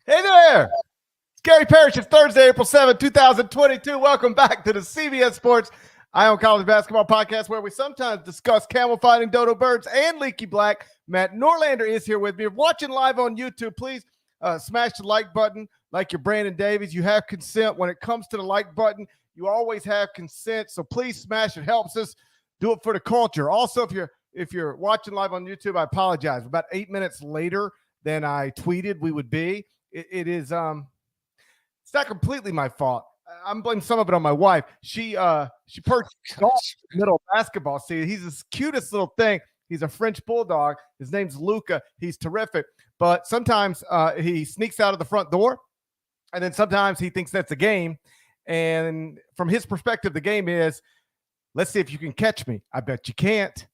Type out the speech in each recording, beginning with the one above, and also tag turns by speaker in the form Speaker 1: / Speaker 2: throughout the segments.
Speaker 1: Hey there! It's Gary Parrish. It's Thursday, April 7th, 2022. Welcome back to the CBS Sports Ion College Basketball Podcast, where we sometimes discuss camel fighting, dodo birds, and leaky black. Matt Norlander is here with me. If you're watching live on YouTube, please smash the like button like you're Brandon Davies. You have consent. When it comes to the like button, you always have consent, so please smash it. Helps us do it for the culture. Also, if you're watching live on YouTube, I apologize. About 8 minutes later than I tweeted we would be. It's not completely my fault. I'm blaming some of it on my wife. She purchased middle basketball season. He's the cutest little thing. He's a French bulldog. His name's Ucla. He's terrific. But sometimes he sneaks out of the front door, and then sometimes he thinks that's a game. And from his perspective, the game is, let's see if you can catch me. I bet you can't.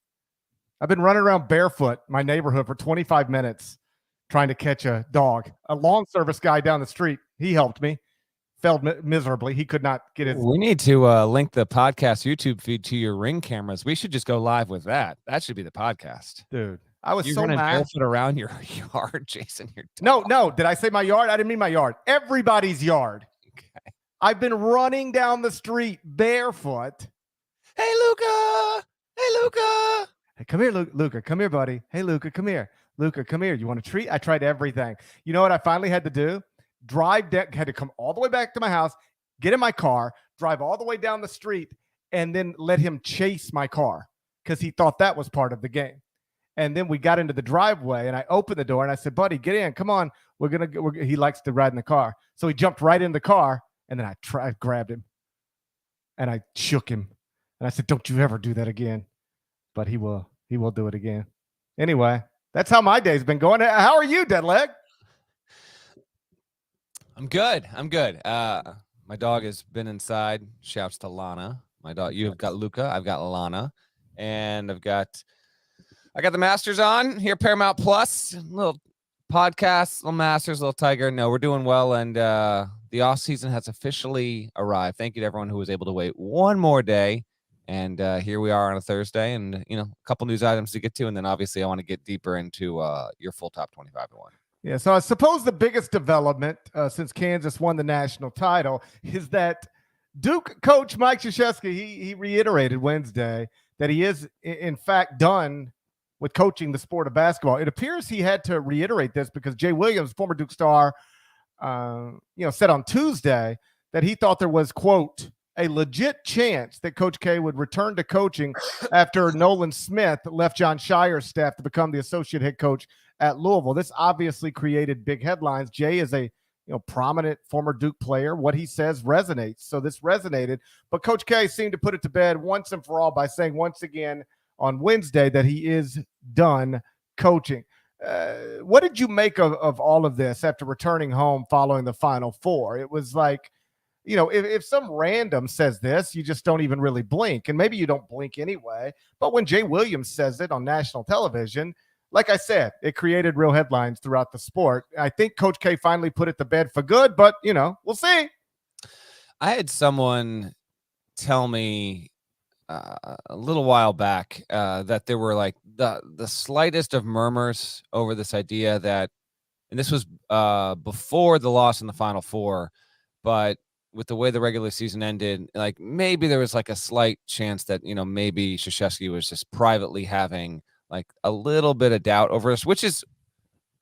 Speaker 1: I've been running around barefoot my neighborhood for 25 minutes trying to catch a dog. A lawn service guy down the street, he helped me. Failed miserably. He could not get his.
Speaker 2: We need to link the podcast YouTube feed to your Ring cameras. We should just go live with that. That should be the podcast.
Speaker 1: Dude, I was
Speaker 2: You're
Speaker 1: so
Speaker 2: running
Speaker 1: mad.
Speaker 2: barefoot around your yard, Jason.
Speaker 1: No. Did I say my yard? I didn't mean my yard. Everybody's yard.
Speaker 2: Okay.
Speaker 1: I've been running down the street barefoot.
Speaker 2: Hey, Luca. Hey, Luca.
Speaker 1: Hey, come here, Luca. Come here, buddy. Hey, Luca, come here. Luca, come here. You want a treat? I tried everything. You know what I finally had to do? Had to come all the way back to my house, get in my car, drive all the way down the street, and then let him chase my car because he thought that was part of the game. And then we got into the driveway, and I opened the door, and I said, buddy, get in. Come on. He likes to ride in the car. So he jumped right in the car, and then I grabbed him, and I shook him. And I said, don't you ever do that again. But he will do it again. Anyway, that's how my day's been going. How are you, Deadleg?
Speaker 2: I'm good. My dog has been inside. Shouts to Lana. My dog. You have got Luca. I've got Lana, and I got the Masters on here. Paramount Plus, little podcast, little Masters, little Tiger. No, we're doing well, and the off season has officially arrived. Thank you to everyone who was able to wait one more day. And here we are on a Thursday, and a couple news items to get to, and then obviously I want to get deeper into your full top 25 and 1.
Speaker 1: Yeah, so I suppose the biggest development since Kansas won the national title is that Duke coach Mike Krzyzewski, he reiterated Wednesday that he is in fact done with coaching the sport of basketball. It appears he had to reiterate this because Jay Williams, former Duke star, said on Tuesday that he thought there was, quote, a legit chance that Coach K would return to coaching after Nolan Smith left John Shire's staff to become the associate head coach at Louisville. This obviously created big headlines. Jay is a prominent former Duke player. What he says resonates. So this resonated, but Coach K seemed to put it to bed once and for all by saying once again on Wednesday that he is done coaching. What did you make of all of this after returning home following the Final Four? It was like, if some random says this, you just don't even really blink. And maybe you don't blink anyway. But when Jay Williams says it on national television, like I said, it created real headlines throughout the sport. I think Coach K finally put it to bed for good, but, we'll see.
Speaker 2: I had someone tell me a little while back that there were like the slightest of murmurs over this idea that, and this was before the loss in the Final Four, but with the way the regular season ended, like maybe there was like a slight chance that, maybe Krzyzewski was just privately having like a little bit of doubt over us, which is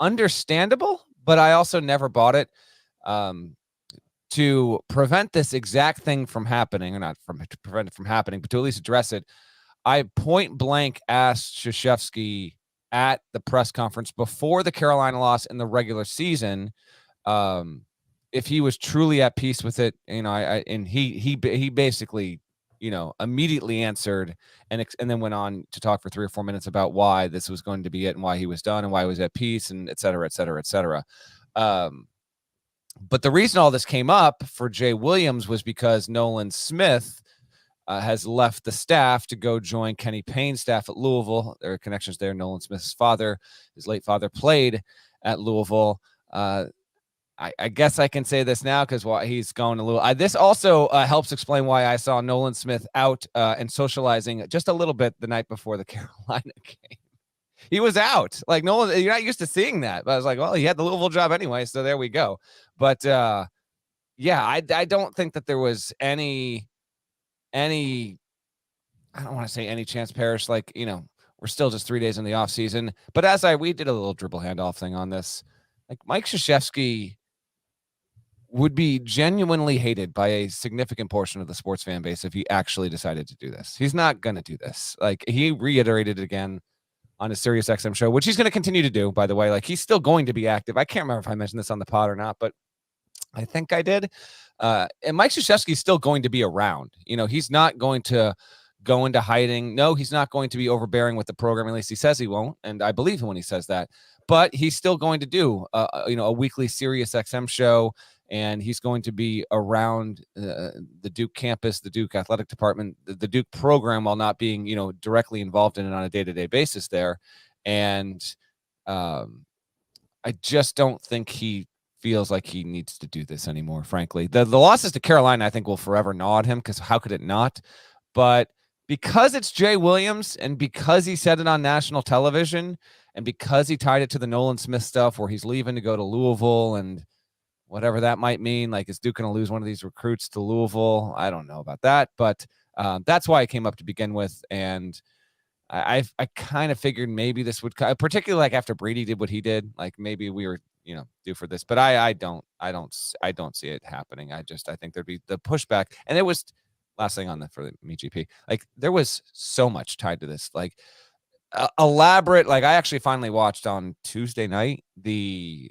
Speaker 2: understandable, but I also never bought it. To prevent this exact thing from happening, or not to prevent it from happening, but to at least address it, I point blank asked Krzyzewski at the press conference before the Carolina loss in the regular season, if he was truly at peace with it. And he basically, immediately answered and then went on to talk for 3 or 4 minutes about why this was going to be it and why he was done and why he was at peace and et cetera, et cetera, et cetera. But the reason all this came up for Jay Williams was because Nolan Smith has left the staff to go join Kenny Payne's staff at Louisville. There are connections there. Nolan Smith's father, his late father, played at Louisville. I guess I can say this now because he's going a little. This also helps explain why I saw Nolan Smith out and socializing just a little bit the night before the Carolina game. He was out. Like, Nolan, you're not used to seeing that. But I was like, well, he had the Louisville job anyway, so there we go. But yeah, I don't think that there was any. I don't want to say any chance, Parrish. Like, we're still just 3 days in the off season. But we did a little dribble handoff thing on this. Like, Mike Krzyzewski would be genuinely hated by a significant portion of the sports fan base if he actually decided to do this. He's not going to do this. Like, he reiterated it again on his Sirius XM show, which he's going to continue to do, by the way. Like, he's still going to be active. I can't remember if I mentioned this on the pod or not, but I think I did. And Mike Krzyzewski is still going to be around. He's not going to go into hiding. No, he's not going to be overbearing with the program. At least he says he won't. And I believe him when he says that. But he's still going to do, a weekly Sirius XM show. And he's going to be around the Duke campus, the Duke athletic department, the Duke program, while not being, directly involved in it on a day-to-day basis there. And I just don't think he feels like he needs to do this anymore, frankly. The losses to Carolina, I think, will forever gnaw at him, because how could it not? But because it's Jay Williams, and because he said it on national television, and because he tied it to the Nolan Smith stuff where he's leaving to go to Louisville and whatever that might mean, like, is Duke going to lose one of these recruits to Louisville? I don't know about that, but that's why I came up to begin with. And I kind of figured maybe this would, particularly like after Brady did what he did, like maybe we were, due for this, but I don't see it happening. I think there'd be the pushback. And it was last thing on for the MeGP, like, there was so much tied to this, like, elaborate. Like, I actually finally watched on Tuesday night the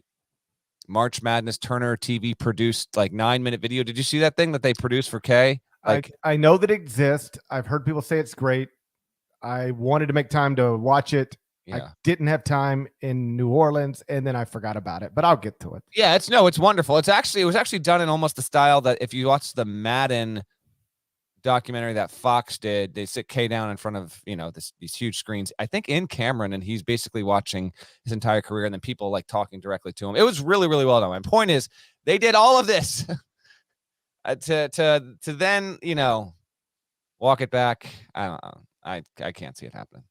Speaker 2: March Madness Turner TV produced, like, 9-minute video. Did you see that thing that they produced for K? Like,
Speaker 1: I know that it exists. I've heard people say it's great. I wanted to make time to watch it. Yeah. I didn't have time in New Orleans, and then I forgot about it, but I'll get to it.
Speaker 2: Yeah, it's wonderful. It was actually done in almost the style that if you watch the Madden documentary that Fox did, they sit K down in front of, these huge screens, I think in Cameron, and he's basically watching his entire career, and then people like talking directly to him. It was really, really well done. My point is, they did all of this to then, walk it back. I don't know. I can't see it happening.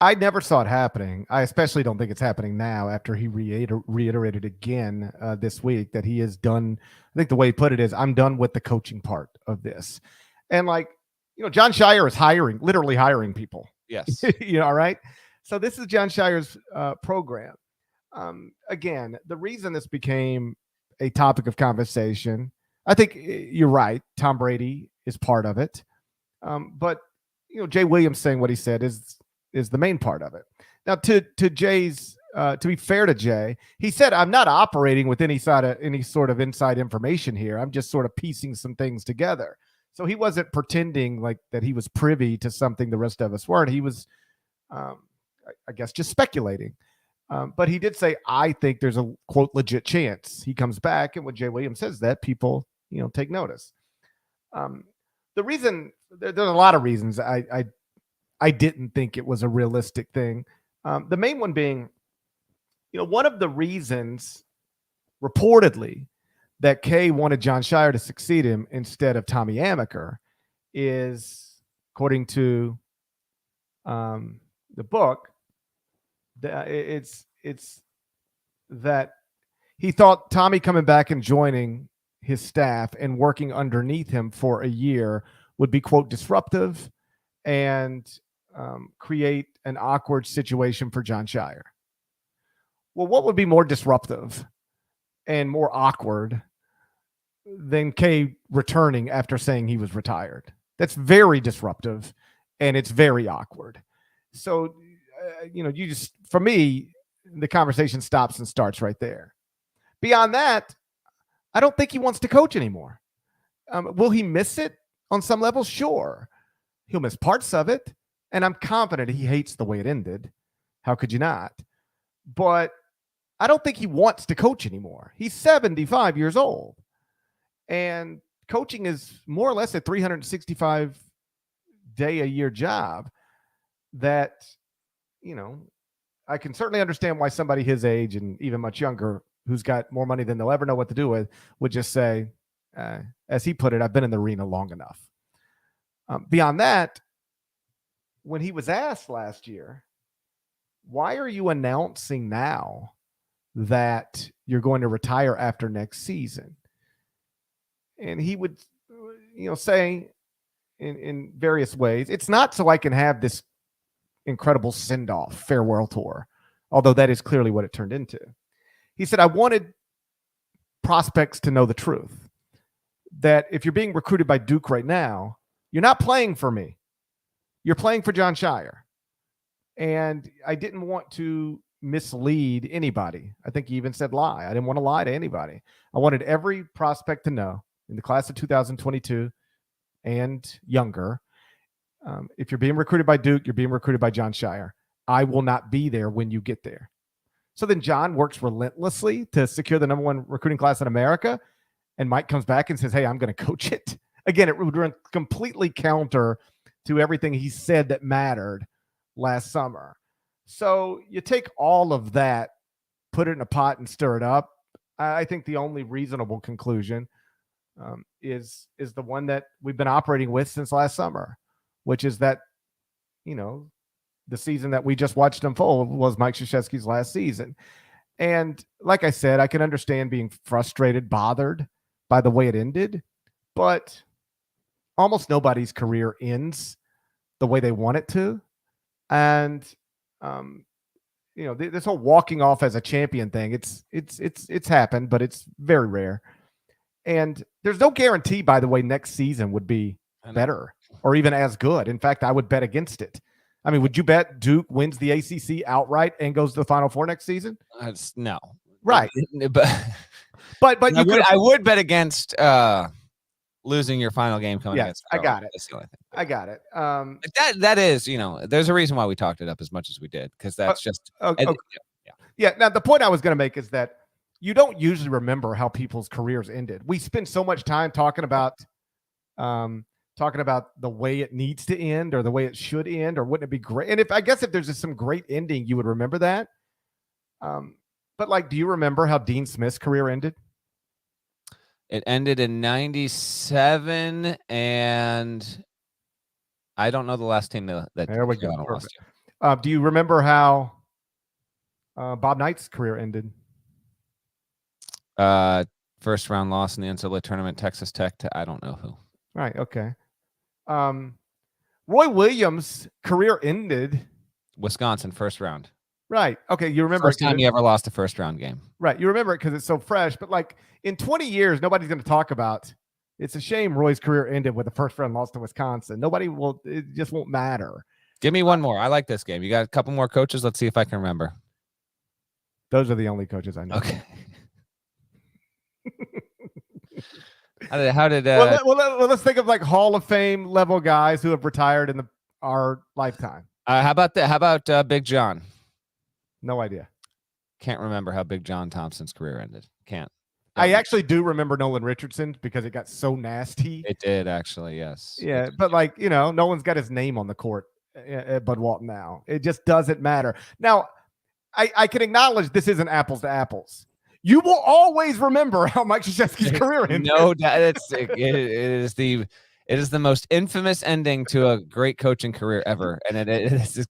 Speaker 1: I never saw it happening. I especially don't think it's happening now after he reiterated again this week that he is done. I think the way he put it is, I'm done with the coaching part of this. And like, John Shire is literally hiring people.
Speaker 2: Yes.
Speaker 1: All right. So this is John Shire's program. Again, the reason this became a topic of conversation, I think you're right. Tom Brady is part of it. But Jay Williams saying what he said is the main part of it. Now, to Jay's, to be fair to Jay, he said, I'm not operating with any sort of inside information here. I'm just sort of piecing some things together. So he wasn't pretending like that he was privy to something the rest of us weren't. He was, I guess, just speculating. But he did say, I think there's a, quote, legit chance he comes back. And when Jay Williams says that, people, take notice. The reason, there's a lot of reasons I didn't think it was a realistic thing. The main one being, one of the reasons reportedly that Kay wanted John Shire to succeed him instead of Tommy Amaker is, according to the book, it's that he thought Tommy coming back and joining his staff and working underneath him for a year would be, quote, disruptive and create an awkward situation for John Shire. Well, what would be more disruptive and more awkward than Kay returning after saying he was retired? That's very disruptive, and it's very awkward. So, for me, the conversation stops and starts right there. Beyond that, I don't think he wants to coach anymore. Will he miss it on some level? Sure. He'll miss parts of it. And I'm confident he hates the way it ended. How could you not? But I don't think he wants to coach anymore. He's 75 years old. And coaching is more or less a 365-day-a-year job that, I can certainly understand why somebody his age and even much younger who's got more money than they'll ever know what to do with would just say, as he put it, I've been in the arena long enough. Beyond that, when he was asked last year why are you announcing now that you're going to retire after next season? And he would, say in various ways, it's not so I can have this incredible send-off farewell tour, although that is clearly what it turned into. He said, I wanted prospects to know the truth, that if you're being recruited by Duke right now, you're not playing for me. You're playing for Jon Scheyer. And I didn't want to mislead anybody. I think he even said lie. I didn't want to lie to anybody. I wanted every prospect to know in the class of 2022 and younger, if you're being recruited by Duke, you're being recruited by Jon Scheyer. I will not be there when you get there. So then John works relentlessly to secure the number one recruiting class in America. And Mike comes back and says, hey, I'm going to coach it. Again, it would run completely counter to everything he said that mattered last summer. So you take all of that, put it in a pot and stir it up. I think the only reasonable conclusion is the one that we've been operating with since last summer, which is that, the season that we just watched unfold was Mike Krzyzewski's last season. And like I said, I can understand being frustrated, bothered by the way it ended, but almost nobody's career ends the way they want it to. And, this whole walking off as a champion thing, it's happened, but it's very rare. And there's no guarantee, by the way, next season would be better or even as good. In fact, I would bet against it. I mean, would you bet Duke wins the ACC outright and goes to the Final Four next season?
Speaker 2: No.
Speaker 1: Right. But
Speaker 2: I would bet against losing your final game coming against Charlotte.
Speaker 1: I got it.
Speaker 2: That is, there's a reason why we talked it up as much as we did, because that's just
Speaker 1: okay. Yeah. Now the point I was going to make is that you don't usually remember how people's careers ended. We spend so much time talking about the way it needs to end or the way it should end, or wouldn't it be great? And if there's just some great ending, you would remember that. But do you remember how Dean Smith's career ended?
Speaker 2: It ended in 97, and I don't know the last team that
Speaker 1: there we go. Lost to. Do you remember how Bob Knight's career ended?
Speaker 2: First round loss in the NCAA tournament, Texas Tech to I don't know who.
Speaker 1: Right. Okay. Roy Williams' career ended
Speaker 2: Wisconsin first round.
Speaker 1: Right. Okay. You remember
Speaker 2: first time he ever lost a first round game.
Speaker 1: Right. You remember it because it's so fresh. But in 20 years, nobody's going to talk about. It's a shame Roy's career ended with a first round loss to Wisconsin. Nobody will. It just won't matter.
Speaker 2: Give me one more. I like this game. You got a couple more coaches. Let's see if I can remember.
Speaker 1: Those are the only coaches I know.
Speaker 2: Okay. How did
Speaker 1: let's think of Hall of Fame level guys who have retired in our lifetime.
Speaker 2: How about Big John?
Speaker 1: No idea.
Speaker 2: Can't remember how Big John Thompson's career ended. Can't.
Speaker 1: I actually do remember Nolan Richardson because it got so nasty.
Speaker 2: It did actually, yes.
Speaker 1: Yeah, but Nolan's got his name on the court at Bud Walton now. It just doesn't matter. Now, I can acknowledge this isn't apples to apples. You will always remember how Mike Krzyzewski's career ended.
Speaker 2: No doubt. It is the most infamous ending to a great coaching career ever. And that is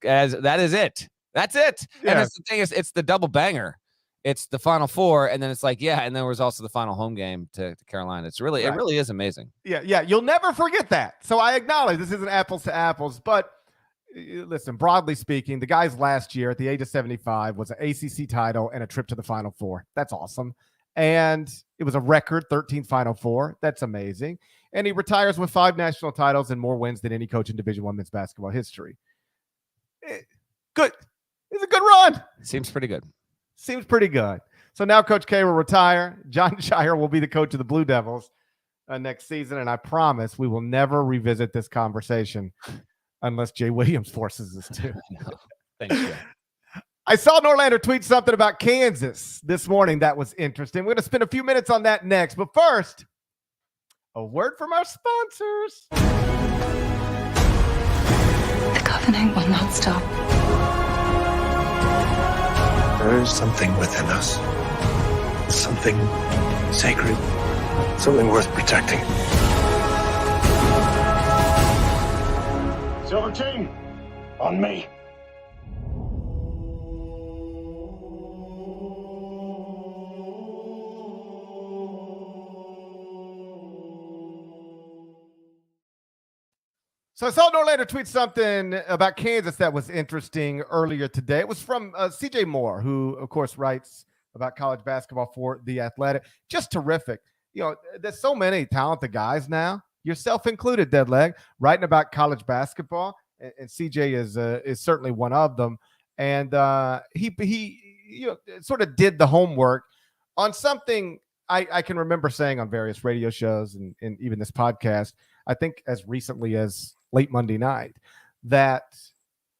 Speaker 2: it. That's it. Yeah. And the thing is, it's the double banger. It's the Final Four, and then it's and then there was also the final home game to Carolina. It really is amazing.
Speaker 1: Yeah. You'll never forget that. So I acknowledge this isn't apples to apples, but listen, broadly speaking, the guy's last year at the age of 75 was an ACC title and a trip to the Final Four. That's awesome. And it was a record 13th Final Four. That's amazing. And he retires with 5 national titles and more wins than any coach in Division I men's basketball history. Good. It's a good run.
Speaker 2: Seems pretty good. So now Coach K will retire. Jon Scheyer will be the coach of the Blue Devils next season. And I promise we will never revisit this conversation unless Jay Williams forces us to. No. Thank you.
Speaker 1: I saw Norlander tweet something about Kansas this morning that was interesting. We're going to spend a few minutes on that next. But first, a word from our sponsors.
Speaker 3: The Covenant will not stop.
Speaker 4: There is something within us. Something sacred. Something worth protecting. Silver Team, on me.
Speaker 1: So I saw Norlander tweet something about Kansas that was interesting earlier today. It was from CJ Moore, who, of course, writes about college basketball for The Athletic. Just terrific. There's so many talented guys now, yourself included, Deadleg, writing about college basketball, and CJ is certainly one of them. And he sort of did the homework on something I can remember saying on various radio shows and even this podcast, I think as recently as late Monday night, that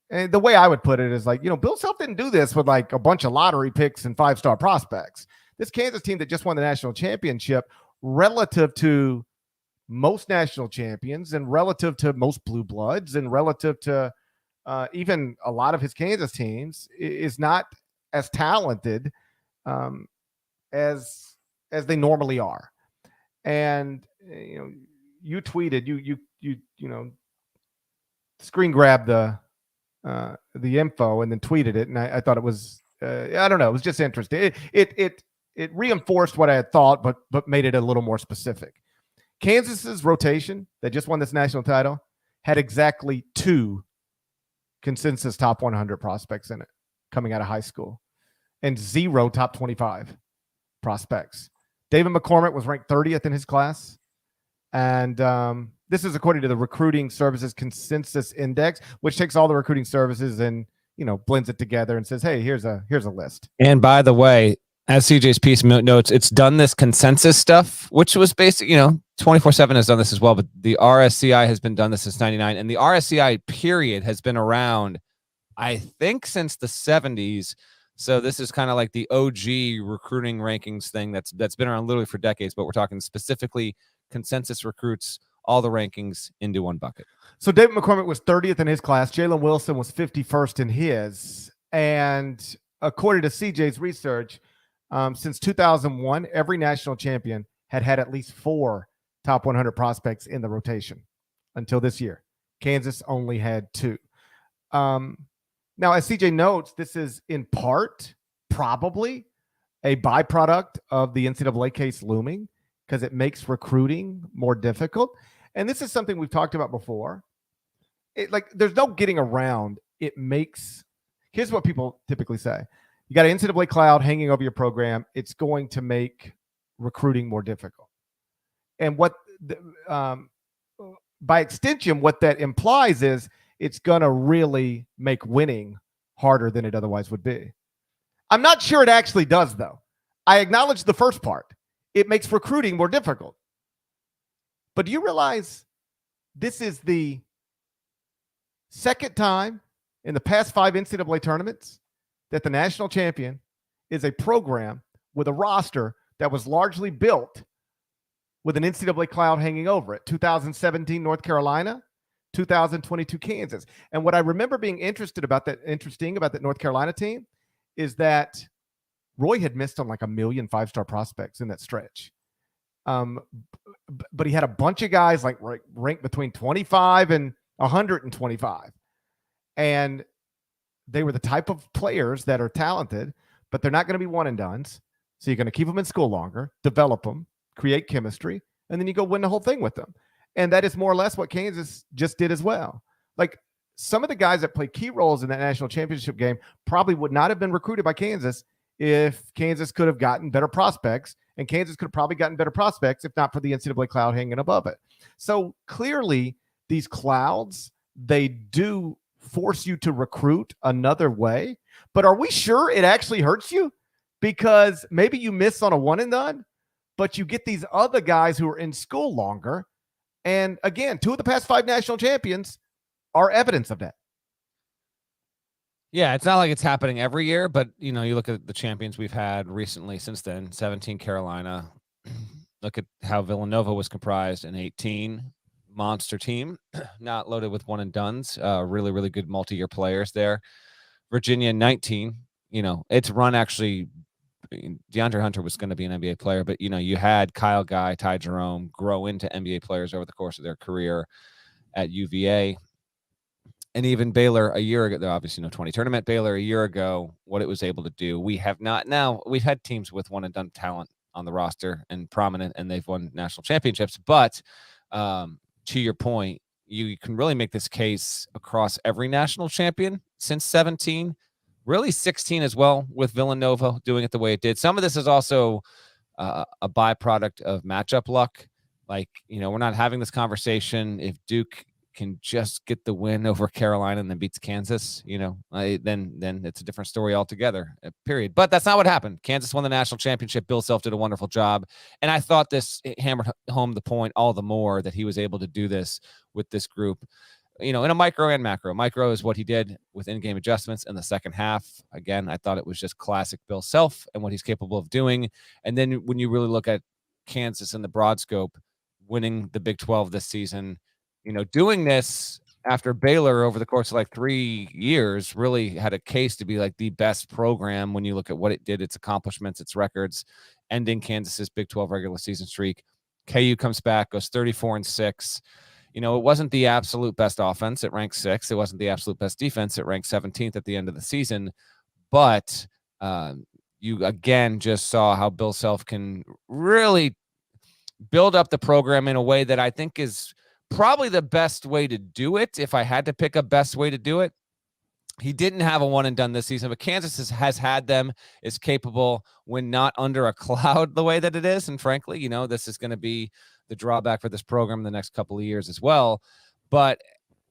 Speaker 1: and the way I would put it is like, Bill Self didn't do this with like a bunch of lottery picks and 5-star prospects. This Kansas team that just won the national championship, relative to most national champions and relative to most blue bloods and relative to even a lot of his Kansas teams, is not as talented as they normally are. And you tweeted, you screen grabbed the info and then tweeted it, and I thought it was I don't know, it was just interesting. It reinforced what I had thought, but made it a little more specific. Kansas's rotation that just won this national title had exactly 2 consensus top 100 prospects in it coming out of high school, and 0 top 25 prospects. David McCormick was ranked 30th in his class. And this is according to the Recruiting Services Consensus Index, which takes all the recruiting services and, blends it together and says, hey, here's a list.
Speaker 2: And by the way, as CJ's piece notes, it's done this consensus stuff, which was basic, 24/7 has done this as well, but the RSCI has been done this since 99. And the RSCI period has been around, I think, since the 70s. So this is kind of like the OG recruiting rankings thing that's been around literally for decades, but we're talking specifically consensus recruits, all the rankings into one bucket.
Speaker 1: So David McCormick was 30th in his class. Jalen Wilson was 51st in his. And according to CJ's research, since 2001, every national champion had at least 4 top 100 prospects in the rotation until this year. Kansas only had 2. Now, as CJ notes, this is in part probably a byproduct of the NCAA case looming, because it makes recruiting more difficult. And this is something we've talked about before. There's no getting around. Here's what people typically say. You got an NCAA cloud hanging over your program. It's going to make recruiting more difficult. And by extension, what that implies is it's going to really make winning harder than it otherwise would be. I'm not sure it actually does, though. I acknowledge the first part. It makes recruiting more difficult. But do you realize this is the second time in the past 5 NCAA tournaments that the national champion is a program with a roster that was largely built with an NCAA cloud hanging over it? 2017 North Carolina, 2022 Kansas. And what I remember being interesting about that North Carolina team is that Roy had missed on like 1 million 5-star prospects in that stretch. But he had a bunch of guys like ranked between 25 and 125. And they were the type of players that are talented, but they're not going to be one and dones. So you're going to keep them in school longer, develop them, create chemistry, and then you go win the whole thing with them. And that is more or less what Kansas just did as well. Like, some of the guys that played key roles in that national championship game probably would not have been recruited by Kansas if Kansas could have gotten better prospects, and Kansas could have probably gotten better prospects if not for the NCAA cloud hanging above it. So clearly these clouds, they do force you to recruit another way, but are we sure it actually hurts you? Because maybe you miss on a one and done, but you get these other guys who are in school longer. And again, 2 of the past 5 national champions are evidence of that.
Speaker 2: Yeah, it's not like it's happening every year, but you look at the champions we've had recently since then. 17 Carolina. Look at how Villanova was comprised in 18. Monster team, not loaded with one and dones. Really, really good multi-year players there. Virginia 19. It's run actually. DeAndre Hunter was going to be an NBA player, but you had Kyle Guy, Ty Jerome grow into NBA players over the course of their career at UVA. And even Baylor a year ago, obviously 20 tournament, Baylor a year ago, what it was able to do. We have not. Now, we've had teams with one and done talent on the roster and prominent, and they've won national championships. But to your point, you can really make this case across every national champion since 17, really 16 as well, with Villanova doing it the way it did. Some of this is also a byproduct of matchup luck. Like, we're not having this conversation if Duke can just get the win over Carolina and then beats Kansas, then it's a different story altogether, period. But that's not what happened. Kansas won the national championship. Bill Self did a wonderful job. And I thought this hammered home the point all the more that he was able to do this with this group, in a micro and macro. Micro is what he did with in-game adjustments in the second half. Again, I thought it was just classic Bill Self and what he's capable of doing. And then when you really look at Kansas in the broad scope, winning the Big 12 this season, doing this after Baylor over the course of like 3 years really had a case to be like the best program when you look at what it did, its accomplishments, its records, ending Kansas's Big 12 regular season streak. KU comes back, goes 34-6. It wasn't the absolute best offense. It ranked 6th. It wasn't the absolute best defense. It ranked 17th at the end of the season. But you again just saw how Bill Self can really build up the program in a way that I think is probably the best way to do it. If I had to pick a best way to do it, he didn't have a one and done this season, but Kansas has had them, is capable when not under a cloud the way that it is. And frankly, this is going to be the drawback for this program in the next couple of years as well. But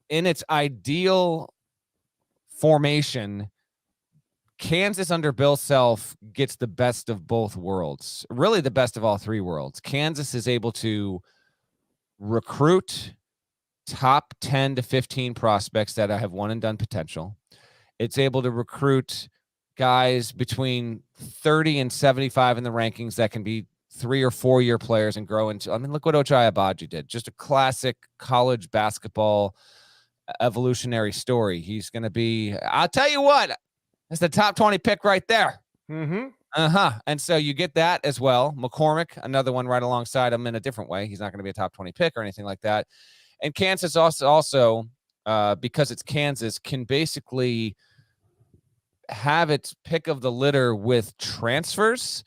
Speaker 2: in its ideal formation, Kansas under Bill Self gets the best of both worlds, really the best of all three worlds. Kansas is able to recruit top 10 to 15 prospects that have one and done potential. It's able to recruit guys between 30 and 75 in the rankings that can be 3 or 4 year players and grow into. Look what Ochai Agbaji did. Just a classic college basketball evolutionary story. He's going to be, I'll tell you what, that's the top 20 pick right there.
Speaker 1: Mm-hmm.
Speaker 2: And so you get that as well. McCormick, another one right alongside him in a different way. He's not going to be a top 20 pick or anything like that. And Kansas also because it's Kansas, can basically have its pick of the litter with transfers.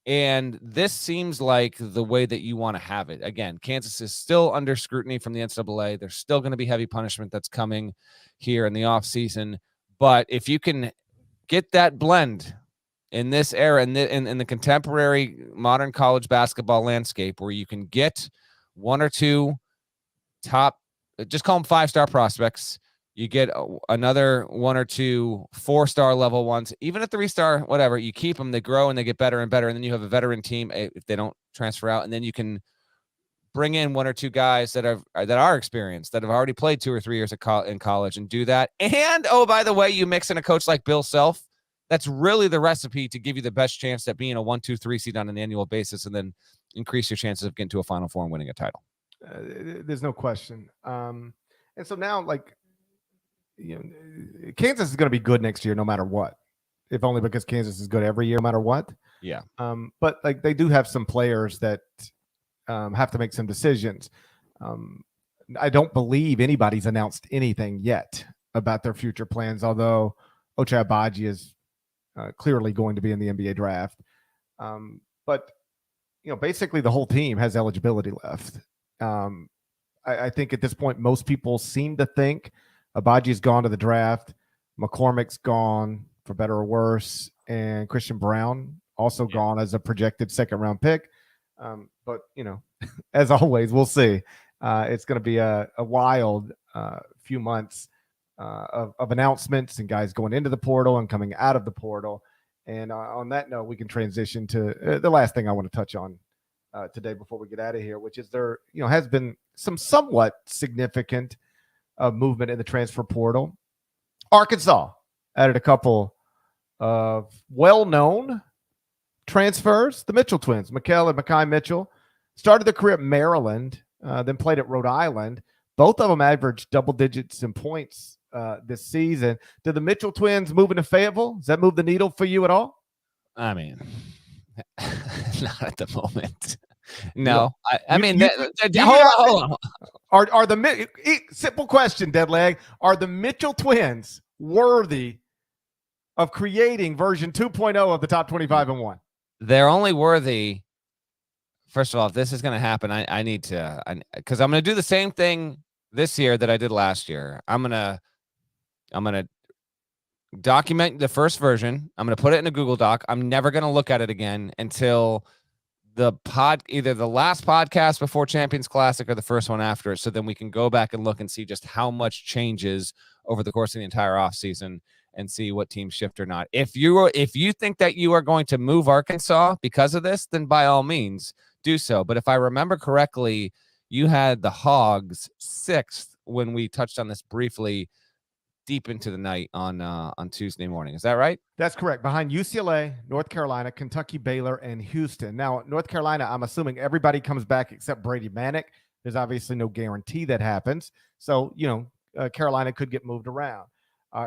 Speaker 2: And this seems like the way that you want to have it. Again, Kansas is still under scrutiny from the NCAA. There's still going to be heavy punishment that's coming here in the offseason. But if you can get that blend in this era, in the contemporary modern college basketball landscape, where you can get one or two top, just call them 5-star prospects, you get another one or two 4-star level ones, even a 3-star, whatever, you keep them, they grow and they get better and better. And then you have a veteran team if they don't transfer out. And then you can bring in one or two guys that are experienced, that have already played 2 or 3 years in college, and do that. And, oh, by the way, you mix in a coach like Bill Self. That's really the recipe to give you the best chance at being a 1, 2, 3 seed on an annual basis, and then increase your chances of getting to a Final Four and winning a title.
Speaker 1: There's no question. And so now, Kansas is going to be good next year no matter what, if only because Kansas is good every year no matter what.
Speaker 2: Yeah.
Speaker 1: But they do have some players that have to make some decisions. I don't believe anybody's announced anything yet about their future plans, although Ochai Agbaji is clearly going to be in the NBA draft. But basically the whole team has eligibility left. I think at this point, most people seem to think Abaji's gone to the draft. McCormick's gone, for better or worse, and Christian Brown also gone as a projected second-round pick. But as always, we'll see. It's going to be a wild few months of announcements and guys going into the portal and coming out of the portal. And on that note, we can transition to the last thing I want to touch on today before we get out of here, which is there has been some somewhat significant movement in the transfer portal. Arkansas added a couple of well-known transfers. The Mitchell twins, Mikal and Makai Mitchell, started their career at Maryland, then played at Rhode Island. Both of them averaged double digits in points this season. Did the Mitchell twins move into Fayetteville? Does that move the needle for you at all?
Speaker 2: I mean, not at the moment. No, hold on.
Speaker 1: Are the simple question, Deadleg? Are the Mitchell twins worthy of creating version 2.0 of the top 25 and 1?
Speaker 2: They're only worthy. First of all, if this is going to happen, I need to, because I'm going to do the same thing this year that I did last year. I'm gonna document the first version. I'm gonna put it in a Google Doc. I'm never gonna look at it again until either the last podcast before Champions Classic or the first one after it, so then we can go back and look and see just how much changes over the course of the entire offseason and see what teams shift or not. If you think that you are going to move Arkansas because of this, then by all means do so. But if I remember correctly, you had the Hogs 6th when we touched on this briefly deep into the night on Tuesday morning. Is that right?
Speaker 1: That's correct. Behind UCLA, North Carolina, Kentucky, Baylor, and Houston. Now, North Carolina, I'm assuming everybody comes back except Brady Manick. There's obviously no guarantee that happens. So, Carolina could get moved around.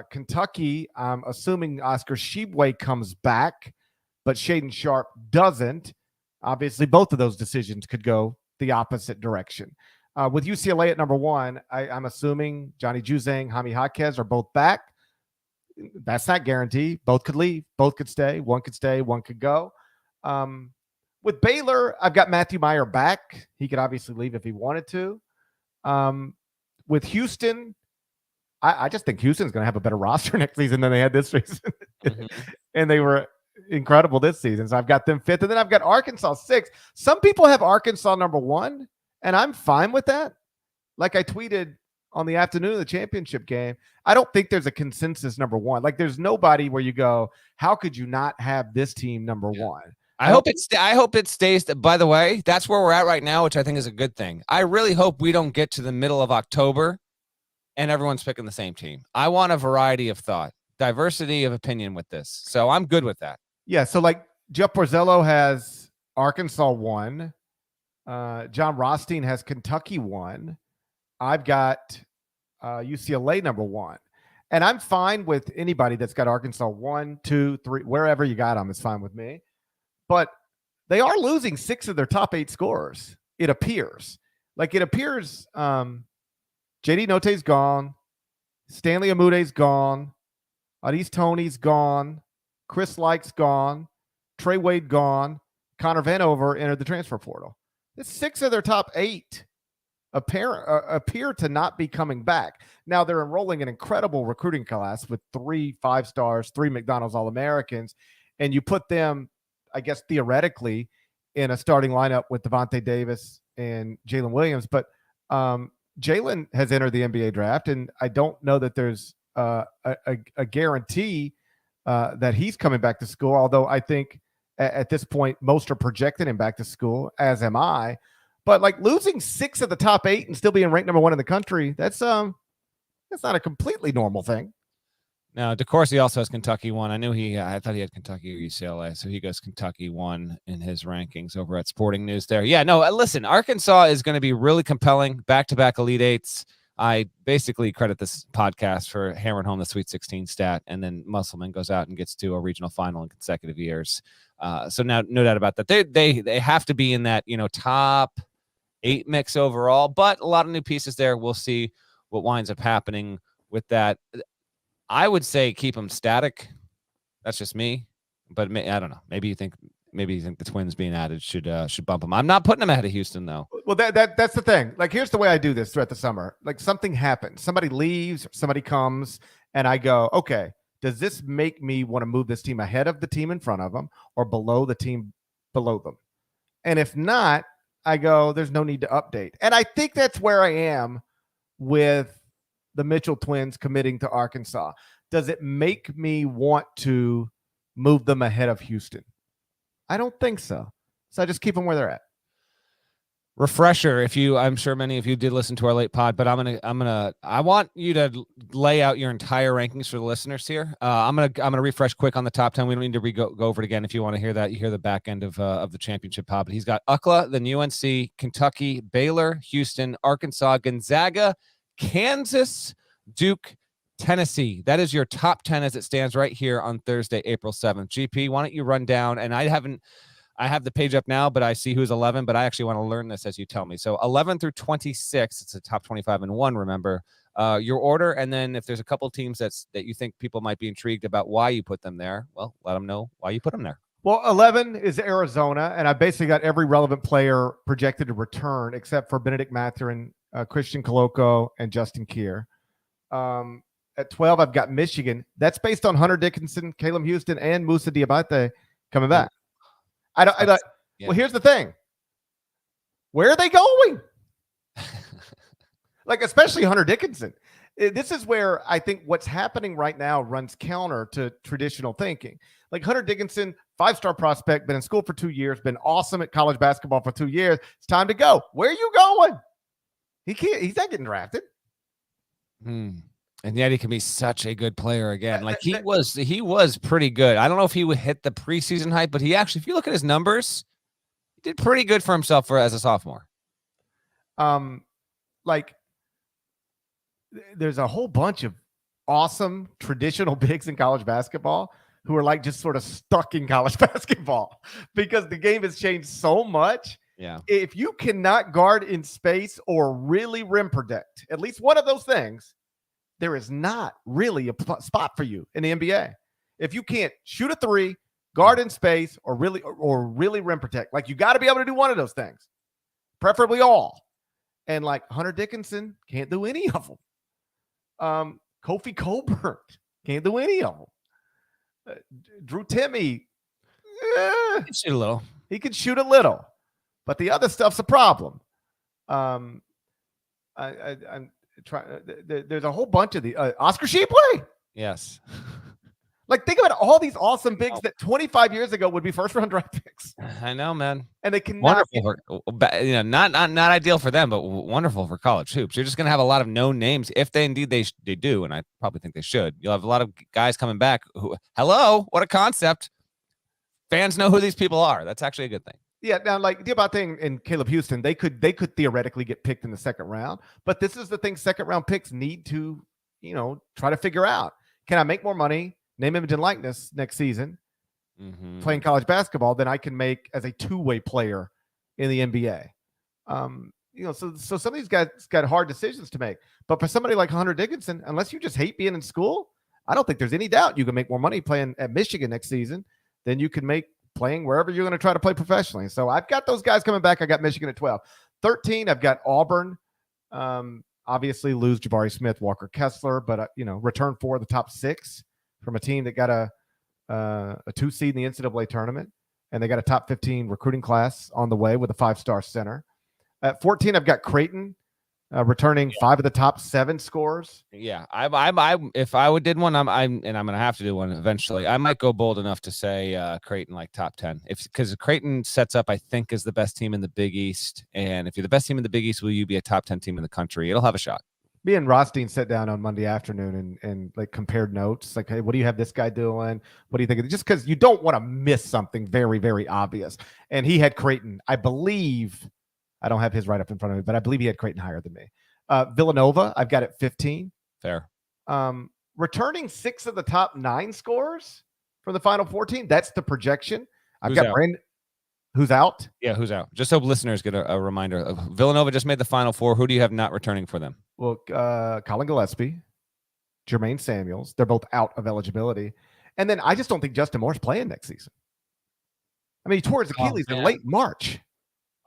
Speaker 1: Kentucky, I'm assuming Oscar Tshiebwe comes back, but Shaden Sharp doesn't. Obviously, both of those decisions could go the opposite direction. With UCLA at number 1, I'm assuming Johnny Juzang, Jaime Jaquez are both back. That's not guaranteed. Both could leave. Both could stay. One could stay. One could go. With Baylor, I've got Matthew Meyer back. He could obviously leave if he wanted to. With Houston, I just think Houston's going to have a better roster next season than they had this season. And they were incredible this season. So I've got them 5th. And then I've got Arkansas 6th. Some people have Arkansas number 1. And I'm fine with that. Like I tweeted on the afternoon of the championship game, I don't think there's a consensus number 1. Like there's nobody where you go, how could you not have this team number 1?
Speaker 2: I hope it stays. By the way, that's where we're at right now, which I think is a good thing. I really hope we don't get to the middle of October and everyone's picking the same team. I want a rovariety of thought, diversity of opinion with this. So I'm good with that.
Speaker 1: Yeah. So like Jeff Borzello has Arkansas 1. John Rothstein has Kentucky 1. I've got UCLA number 1. And I'm fine with anybody that's got Arkansas 1, 2, 3, wherever you got them is fine with me. But they are losing 6 of their top 8 scorers, it appears. J.D. Note's gone. Stanley Amude's gone. Adis Toney's gone. Chris Like's gone. Trey Wade gone. Connor Vanover entered the transfer portal. 6 of their top 8 appear to not be coming back. Now they're enrolling an incredible recruiting class with 3 5-stars, 3 McDonald's All-Americans, and you put them, I guess, theoretically in a starting lineup with Devontae Davis and Jalen Williams. But Jalen has entered the NBA draft, and I don't know that there's a guarantee that he's coming back to school, although I think at this point, most are projecting him back to school, as am I. But like losing 6 of the top 8 and still being ranked number 1 in the country, that's not a completely normal thing.
Speaker 2: Now, DeCourcy also has Kentucky 1. I thought he had Kentucky or UCLA, so he goes Kentucky 1 in his rankings over at Sporting News there. Yeah, no, listen, Arkansas is going to be really compelling, back-to-back Elite Eights. I basically credit this podcast for hammering home the Sweet 16 stat, and then Musselman goes out and gets to a regional final in consecutive years. So now, no doubt about that. They have to be in that top 8 mix overall, but a lot of new pieces there. We'll see what winds up happening with that. I would say keep them static. That's just me, but I don't know. Maybe you think the Twins being added should bump them. I'm not putting them ahead of Houston though.
Speaker 1: Well, that's the thing. Like, here's the way I do this throughout the summer. Like, something happens, somebody leaves, somebody comes, and I go, okay, does this make me want to move this team ahead of the team in front of them or below the team below them? And if not, I go, there's no need to update. And I think that's where I am with the Mitchell twins committing to Arkansas. Does it make me want to move them ahead of Houston? I don't think so. So I just keep them where they're at.
Speaker 2: Refresher, I'm sure many of you did listen to our late pod, but I want you to lay out your entire rankings for the listeners here. I'm gonna refresh quick on the top 10. We don't need to go over it again. If you want to hear that, you hear the back end of the championship pod. But he's got Ucla, then UNC, Kentucky, Baylor, Houston, Arkansas, Gonzaga, Kansas, Duke, Tennessee. That is your top 10 as it stands right here on Thursday, April 7th. GP, why don't you run down? And I have the page up now, but I see who's 11, but I actually want to learn this as you tell me. So 11 through 26, it's a top 25 and 1, remember, your order. And then if there's a couple teams that you think people might be intrigued about why you put them there, well, let them know why you put them there.
Speaker 1: Well, 11 is Arizona, and I basically got every relevant player projected to return except for Benedict Mathurin Christian Coloco, and Justin Keir. At 12, I've got Michigan. That's based on Hunter Dickinson, Caleb Houston, and Musa Diabate coming back. Well, here's the thing. Where are they going? Like, especially Hunter Dickinson. This is where I think what's happening right now runs counter to traditional thinking. Like Hunter Dickinson, 5-star prospect, been in school for 2 years, been awesome at college basketball for 2 years. It's time to go. Where are you going? He's not getting drafted.
Speaker 2: And yet he can be such a good player again. Like he was pretty good. I don't know if he would hit the preseason hype, but he actually, if you look at his numbers, he did pretty good for himself as a sophomore.
Speaker 1: Like there's a whole bunch of awesome traditional bigs in college basketball who are like just sort of stuck in college basketball because the game has changed so much.
Speaker 2: Yeah.
Speaker 1: If you cannot guard in space or really rim protect, at least one of those things, there is not really a spot for you in the NBA. If you can't shoot a three, guard in space, or really rim protect, like you got to be able to do one of those things, preferably all. And like Hunter Dickinson can't do any of them. Kofi Coburn can't do any of them. Drew Timme,
Speaker 2: He can shoot a little.
Speaker 1: He can shoot a little, but the other stuff's a problem. I'm trying. There's a whole bunch of the Oscar Tshiebwe.
Speaker 2: Yes.
Speaker 1: Like think about all these awesome bigs that 25 years ago would be first-round draft picks.
Speaker 2: I know, man.
Speaker 1: And they cannot.
Speaker 2: Wonderful for, not ideal for them, but wonderful for college hoops. You're just going to have a lot of known names if they indeed they do, and I probably think they should. You'll have a lot of guys coming back who, hello, what a concept. Fans know who these people are. That's actually a good thing.
Speaker 1: Yeah, now like the about thing in Caleb Houston, they could theoretically get picked in the second round, but this is the thing second-round picks need to, try to figure out. Can I make more money, name, image, and likeness next season, playing college basketball than I can make as a two-way player in the NBA? So some of these guys got hard decisions to make. But for somebody like Hunter Dickinson, unless you just hate being in school, I don't think there's any doubt you can make more money playing at Michigan next season than you can make playing wherever you're going to try to play professionally. So I've got those guys coming back. I got Michigan at 12. 13, I've got Auburn. Obviously lose Jabari Smith, Walker Kessler, but return 4 of the top 6 from a team that got a 2 seed in the NCAA tournament, and they got a top 15 recruiting class on the way with a 5-star center. At 14, I've got Creighton returning 5 of the top 7 scores.
Speaker 2: Yeah, I if I did one, I'm gonna have to do one eventually. I might go bold enough to say Creighton like top 10, because Creighton sets up, I think, as the best team in the Big East, and if you're the best team in the Big East, will you be a top 10 team in the country? It'll have a shot.
Speaker 1: Me and Rothstein sat down on Monday afternoon and like compared notes. Like, hey, what do you have this guy doing? What do you think? Just because you don't want to miss something very, very obvious. And he had Creighton, I believe. I don't have his right up in front of me, but I believe he had Creighton higher than me. Villanova, I've got at 15.
Speaker 2: Fair.
Speaker 1: Returning 6 of the top 9 scores from the Final 14. That's the projection. I've got Brandon. Who's out?
Speaker 2: Yeah, who's out? Just so listeners get a reminder. Villanova just made the Final Four. Who do you have not returning for them?
Speaker 1: Well, Colin Gillespie, Jermaine Samuels. They're both out of eligibility. And then I just don't think Justin Moore's playing next season. I mean, he tore his Achilles in late March.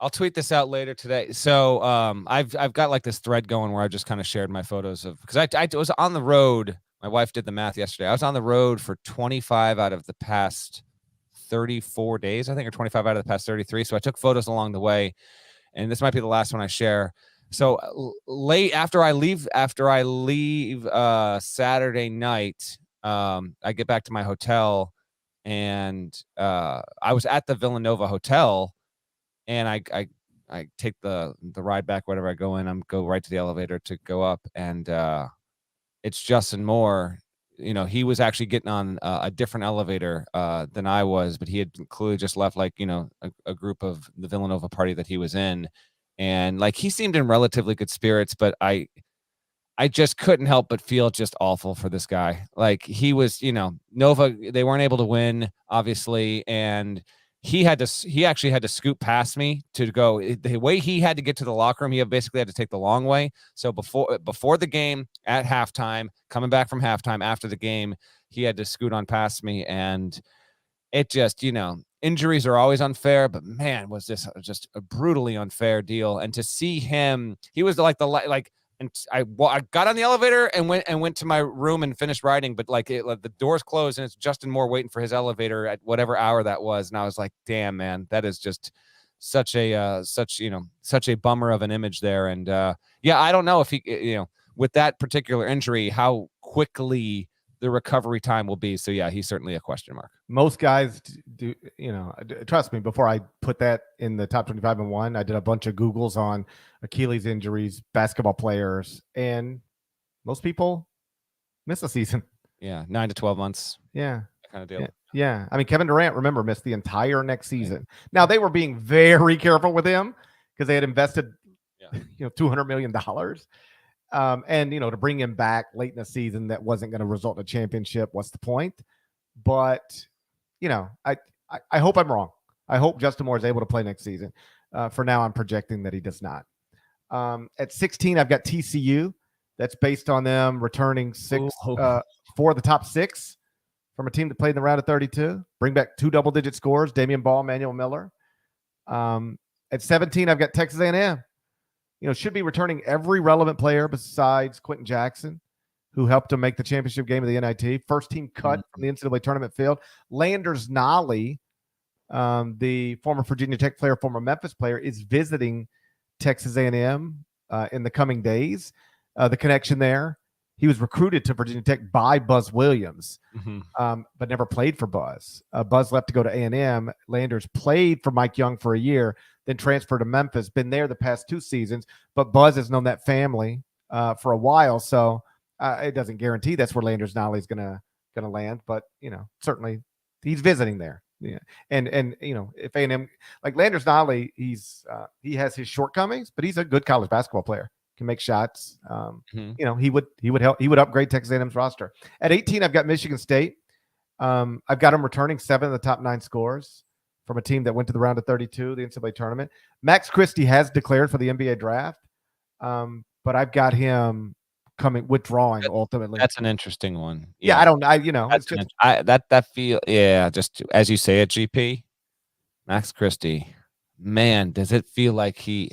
Speaker 2: I'll tweet this out later today. So I've got like this thread going where I just kind of shared my photos of, because I was on the road. My wife did the math yesterday. I was on the road for 25 out of the past 34 days, I think, or 25 out of the past 33. So I took photos along the way, and this might be the last one I share. So late after I leave Saturday night, I get back to my hotel, and I was at the Villanova hotel. And I take the ride back, whatever. I go in, go right to the elevator to go up, and it's Justin Moore. He was actually getting on a different elevator than I was, but he had clearly just left a group of the Villanova party that he was in, and like he seemed in relatively good spirits, but I just couldn't help but feel just awful for this guy. Like he was, Nova, they weren't able to win, obviously, and he actually had to scoot past me to go. The way he had to get to the locker room, he basically had to take the long way. So before the game, at halftime, coming back from halftime after the game, he had to scoot on past me. And it just, injuries are always unfair, but man, was this just a brutally unfair deal. And to see him, he was like and I got on the elevator and went to my room and finished writing, but like the doors closed and it's Justin Moore waiting for his elevator at whatever hour that was. And I was like, damn, man, that is just such a bummer of an image there. And yeah, I don't know if he, with that particular injury, how quickly the recovery time will be. So yeah, he's certainly a question mark.
Speaker 1: Most guys do, trust me, before I put that in the top 25 and 1, I did a bunch of Googles on Achilles injuries, basketball players, and most people miss a season.
Speaker 2: Yeah. 9 to 12 months.
Speaker 1: Yeah.
Speaker 2: That kind of deal.
Speaker 1: Yeah. I mean, Kevin Durant, remember, missed the entire next season. Now they were being very careful with him because they had invested, $200 million. And, to bring him back late in the season, that wasn't going to result in a championship. What's the point? But, I hope I'm wrong. I hope Justin Moore is able to play next season. For now, I'm projecting that he does not. At 16, I've got TCU. That's based on them returning 4 of the top 6 from a team that played in the round of 32. Bring back 2 double-digit scores, Damian Ball, Manuel Miller. At 17, I've got Texas A&M. Should be returning every relevant player besides Quentin Jackson, who helped them make the championship game of the NIT. First team cut from the NCAA tournament field. Landers Nolley, the former Virginia Tech player, former Memphis player, is visiting Texas A&M in the coming days. The connection there. He was recruited to Virginia Tech by Buzz Williams, but never played for Buzz. Buzz left to go to A&M. Landers played for Mike Young for a year, then transferred to Memphis, been there the past 2 seasons, but Buzz has known that family for a while, so it doesn't guarantee that's where Landers Nolley is gonna land, but certainly he's visiting there. Yeah, and if A&M, like Landers Nolley, he has his shortcomings, but he's a good college basketball player. Can make shots. He would upgrade Texas A&M's roster. At 18, I've got Michigan State. I've got him returning 7 of the top 9 scores from a team that went to the round of 32, the NCAA tournament. Max Christie has declared for the NBA draft, but I've got him withdrawing ultimately.
Speaker 2: That's an interesting one.
Speaker 1: Yeah, it's just
Speaker 2: that feel. Yeah, just as you say it, GP. Max Christie, man, does it feel like he?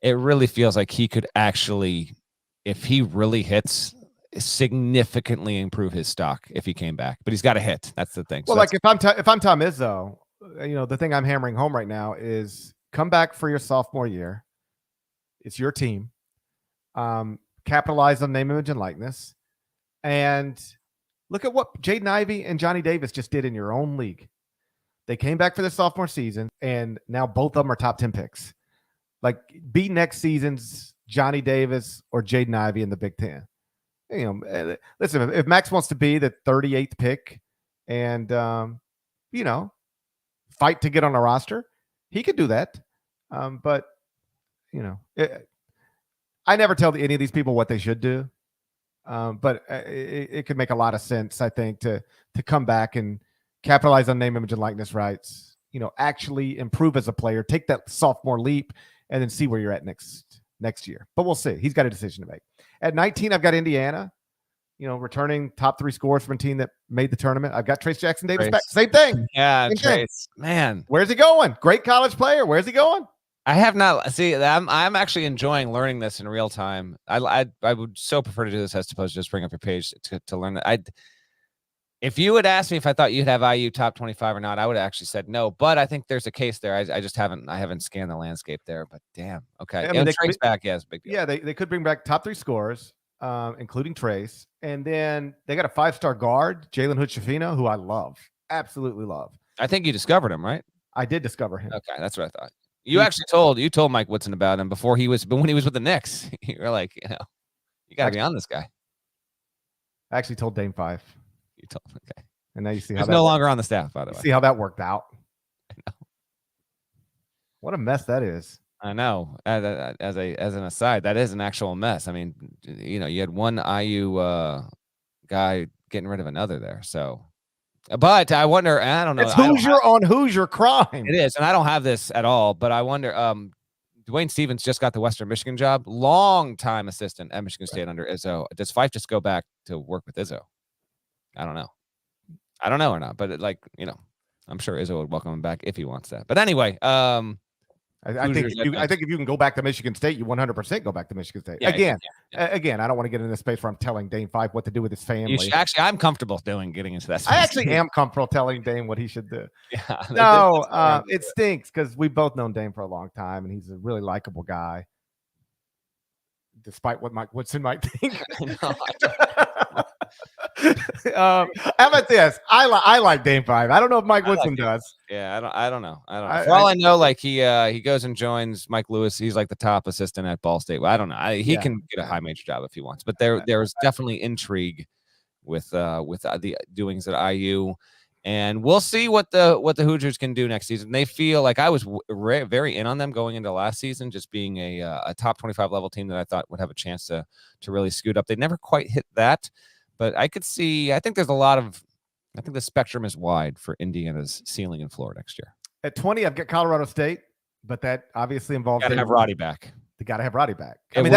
Speaker 2: It really feels like he could actually, if he really hits, significantly improve his stock if he came back. But he's got to hit. That's the thing.
Speaker 1: Well, so if I'm Tom Izzo, the thing I'm hammering home right now is come back for your sophomore year. It's your team. Capitalize on name, image, and likeness. And look at what Jaden Ivey and Johnny Davis just did in your own league. They came back for their sophomore season, and now both of them are top 10 picks. Like, be next season's Johnny Davis or Jaden Ivey in the Big Ten. Listen, if Max wants to be the 38th pick and, fight to get on a roster, he could do that. But, I never tell any of these people what they should do. But it could make a lot of sense, I think, to come back and capitalize on name, image, and likeness rights, actually improve as a player, take that sophomore leap, and then see where you're at next year. But we'll see. He's got a decision to make. At 19, I've got Indiana, returning top 3 scores from a team that made the tournament. I've got Trace Jackson Davis back. Same thing.
Speaker 2: Yeah,
Speaker 1: Same
Speaker 2: Trace.
Speaker 1: thing.
Speaker 2: Man.
Speaker 1: Where's he going? Great college player. Where's he going?
Speaker 2: I have not. See, I'm actually enjoying learning this in real time. I would so prefer to do this as opposed to just bring up your page to learn that. If you had asked me if I thought you'd have IU top 25 or not, I would have actually said no. But I think there's a case there. I just haven't scanned the landscape there. But damn, okay.
Speaker 1: I mean,
Speaker 2: Trace back, yes, big deal.
Speaker 1: Yeah, they could bring back top 3 scores, including Trace, and then they got a 5-star guard, Jalen Hood-Schifino, who I love, absolutely love.
Speaker 2: I think you discovered him, right?
Speaker 1: I did discover him.
Speaker 2: Okay, that's what I thought. You told Mike Woodson about him when he was with the Knicks. You were like, you got to be on this guy.
Speaker 1: I actually told Dame 5.
Speaker 2: You told him, okay.
Speaker 1: And now you see
Speaker 2: he's
Speaker 1: how
Speaker 2: no longer on the staff, by the way.
Speaker 1: See how that worked out.
Speaker 2: I know.
Speaker 1: What a mess that is.
Speaker 2: I know. As an aside, that is an actual mess. I mean, you had one IU guy getting rid of another there. So, but I wonder. I don't know.
Speaker 1: It's Hoosier on Hoosier crime.
Speaker 2: It is, and I don't have this at all. But I wonder. Dwayne Stevens just got the Western Michigan job. Long-time assistant at Michigan State under Izzo. Does Fife just go back to work with Izzo? I don't know or not, but I'm sure Izzo would welcome him back if he wants that. But anyway,
Speaker 1: I think if you can go back to Michigan State, you 100% go back to Michigan State.
Speaker 2: Yeah,
Speaker 1: Again, I don't want to get in this space where I'm telling Dane Fife what to do with his family.
Speaker 2: Actually, I'm comfortable getting into that space.
Speaker 1: I actually am comfortable telling Dane what he should do.
Speaker 2: Yeah,
Speaker 1: no, it stinks because we've both known Dane for a long time, and he's a really likable guy, despite what Mike Woodson might think. How about this? I like Dane Five. I don't know if Mike Woodson does.
Speaker 2: Yeah, I don't know. For all I know, like he goes and joins Mike Lewis. He's like the top assistant at Ball State. Well, I don't know. He can get a high major job if he wants. But there's definitely intrigue with the doings at IU, and we'll see what the Hoosiers can do next season. They feel like I was very in on them going into last season, just being a top 25 level team that I thought would have a chance to really scoot up. They never quite hit that. But I think the spectrum is wide for Indiana's ceiling in Florida next year.
Speaker 1: At 20, I've got Colorado State, but that obviously involves.
Speaker 2: Got to have Roddy back.
Speaker 1: They got to have Roddy back.
Speaker 2: I mean,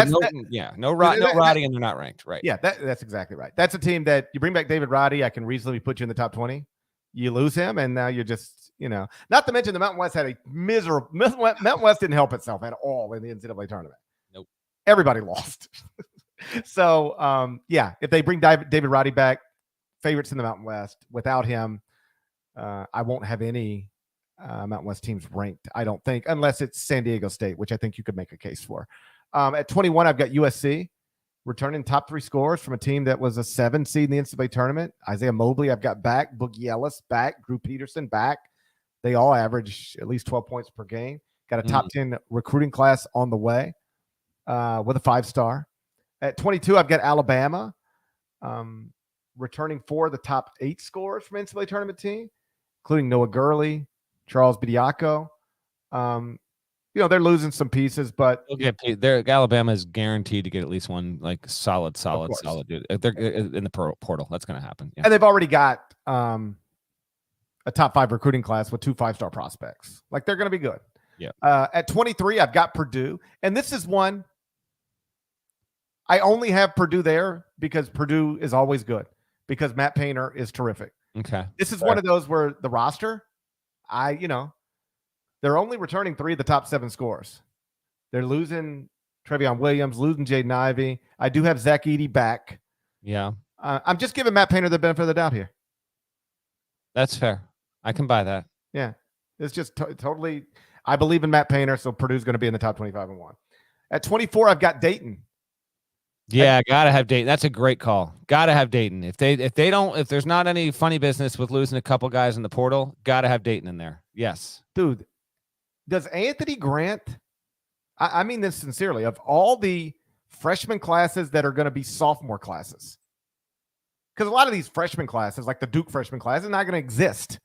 Speaker 2: no Roddy, and they're not ranked, right?
Speaker 1: Yeah, that's exactly right. That's a team that you bring back David Roddy, I can reasonably put you in the top 20. You lose him, and now you're just, not to mention the Mountain West had a miserable. Mountain West didn't help itself at all in the NCAA tournament.
Speaker 2: Nope.
Speaker 1: Everybody lost. So, if they bring David Roddy back, favorites in the Mountain West. Without him, I won't have any Mountain West teams ranked, I don't think, unless it's San Diego State, which I think you could make a case for. At 21, I've got USC, returning top 3 scorers from a team that was a 7 seed in the NCAA tournament. Isaiah Mobley, I've got back. Boogie Ellis back. Drew Peterson back. They all average at least 12 points per game. Got a top 10 recruiting class on the way with a 5-star. At 22, I've got Alabama, returning 4 of the top 8 scorers from NCAA tournament team, including Noah Gurley, Charles Bediako. They're losing some pieces, but
Speaker 2: Alabama is guaranteed to get at least one like solid dude. They're in the portal. That's going to happen. Yeah.
Speaker 1: And they've already got a top 5 recruiting class with 2 5-star prospects. Like, they're going to be good.
Speaker 2: Yeah.
Speaker 1: At 23, I've got Purdue, and this is one. I only have Purdue there because Purdue is always good, because Matt Painter is terrific.
Speaker 2: Okay.
Speaker 1: This is one of those where the roster, they're only returning 3 of the top 7 scores. They're losing Trevion Williams, losing Jaden Ivey. I do have Zach Edey back.
Speaker 2: Yeah.
Speaker 1: I'm just giving Matt Painter the benefit of the doubt here.
Speaker 2: That's fair. I can buy that.
Speaker 1: Yeah. It's just totally, I believe in Matt Painter, so Purdue's going to be in the top 25 and 1. At 24, I've got Dayton.
Speaker 2: Yeah, gotta have Dayton. That's a great call. Gotta have Dayton. If there's not any funny business with losing a couple guys in the portal, gotta have Dayton in there. Yes.
Speaker 1: Dude, does Anthony Grant, I mean this sincerely, of all the freshman classes that are going to be sophomore classes, because a lot of these freshman classes, like the Duke freshman class, is not going to exist.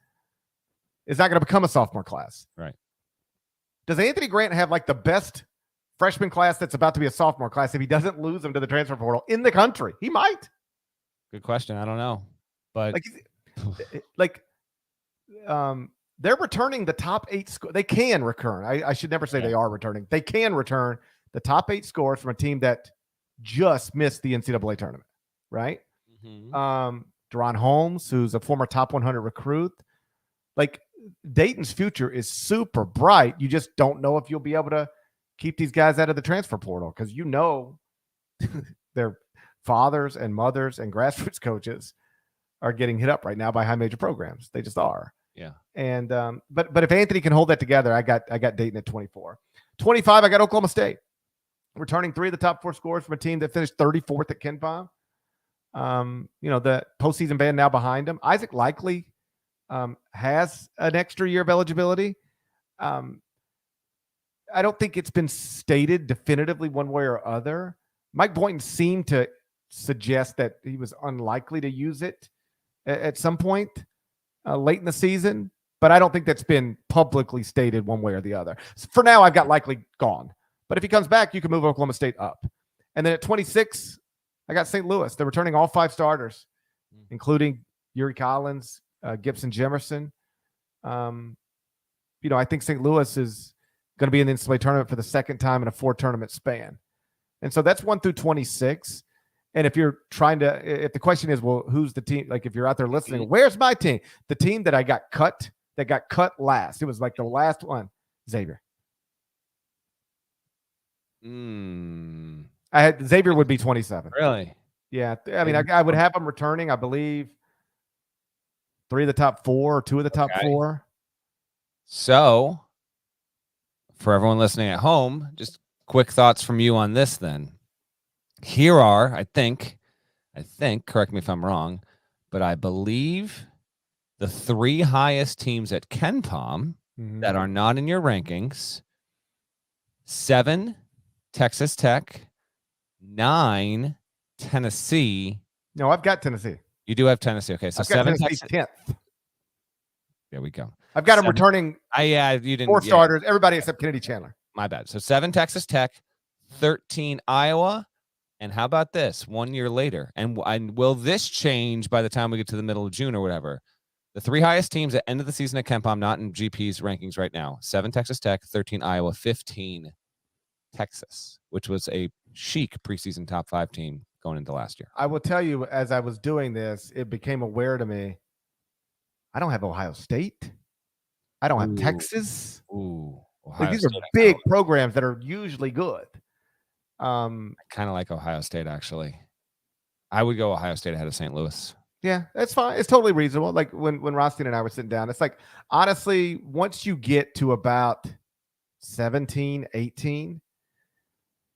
Speaker 1: It's not going to become a sophomore class.
Speaker 2: Right.
Speaker 1: Does Anthony Grant have like the best freshman class that's about to be a sophomore class if he doesn't lose them to the transfer portal in the country? He might.
Speaker 2: Good question. I don't know. But
Speaker 1: they're returning the top 8 they can return. I should never say they are returning. They can return the top 8 scores from a team that just missed the NCAA tournament, right? Mm-hmm. Deron Holmes, who's a former top 100 recruit. Like, Dayton's future is super bright. You just don't know if you'll be able to keep these guys out of the transfer portal, because their fathers and mothers and grassroots coaches are getting hit up right now by high major programs. They just are.
Speaker 2: Yeah.
Speaker 1: And but if Anthony can hold that together, I got Dayton at 24. 25, I got Oklahoma State, returning 3 of the top 4 scores from a team that finished 34th at KenPom. The postseason ban now behind him. Isaac Likely has an extra year of eligibility. I don't think it's been stated definitively one way or other. Mike Boynton seemed to suggest that he was unlikely to use it at some point late in the season, but I don't think that's been publicly stated one way or the other. So for now, I've got Likely gone. But if he comes back, you can move Oklahoma State up. And then at 26, I got St. Louis. They're returning all 5 starters, including Yuri Collins, Gibson Jemerson. I think St. Louis is going to be in the NCAA tournament for the second time in a 4-tournament span. And so that's 1 through 26. And if you're if the question is, well, who's the team? Like, if you're out there listening, where's my team? The team that I got cut that got cut last. It was like the last one. Xavier. I had Xavier would be 27.
Speaker 2: Really?
Speaker 1: Yeah. I mean, I would have him returning, I believe, 3 of the top 4 or 2 of the top 4.
Speaker 2: So for everyone listening at home, just quick thoughts from you on this then. Here are, I think, correct me if I'm wrong, but I believe the 3 highest teams at KenPom that are not in your rankings: 7, Texas Tech; 9, Tennessee.
Speaker 1: No, I've got Tennessee.
Speaker 2: You do have Tennessee. Okay, so
Speaker 1: I've got
Speaker 2: 7
Speaker 1: Tennessee 10th.
Speaker 2: There we go.
Speaker 1: I've got 7. Them returning.
Speaker 2: You didn't.
Speaker 1: 4 starters. Everybody except Kennedy Chandler.
Speaker 2: My bad. So 7 Texas Tech, 13 Iowa, and how about this? 1 year later, and will this change by the time we get to the middle of June or whatever? The 3 highest teams at end of the season at KenPom, not in GP's rankings right now: 7 Texas Tech, 13 Iowa, 15 Texas, which was a chic preseason top 5 team going into last year.
Speaker 1: I will tell you, as I was doing this, it became aware to me. I don't have Ohio State. I don't have Texas.
Speaker 2: Ohio
Speaker 1: these
Speaker 2: State,
Speaker 1: are big programs that are usually good.
Speaker 2: I kind of like Ohio State, actually. I would go Ohio State ahead of St. Louis.
Speaker 1: Yeah, that's fine. It's totally reasonable. Like when Rothstein and I were sitting down, it's like, honestly, once you get to about 17, 18,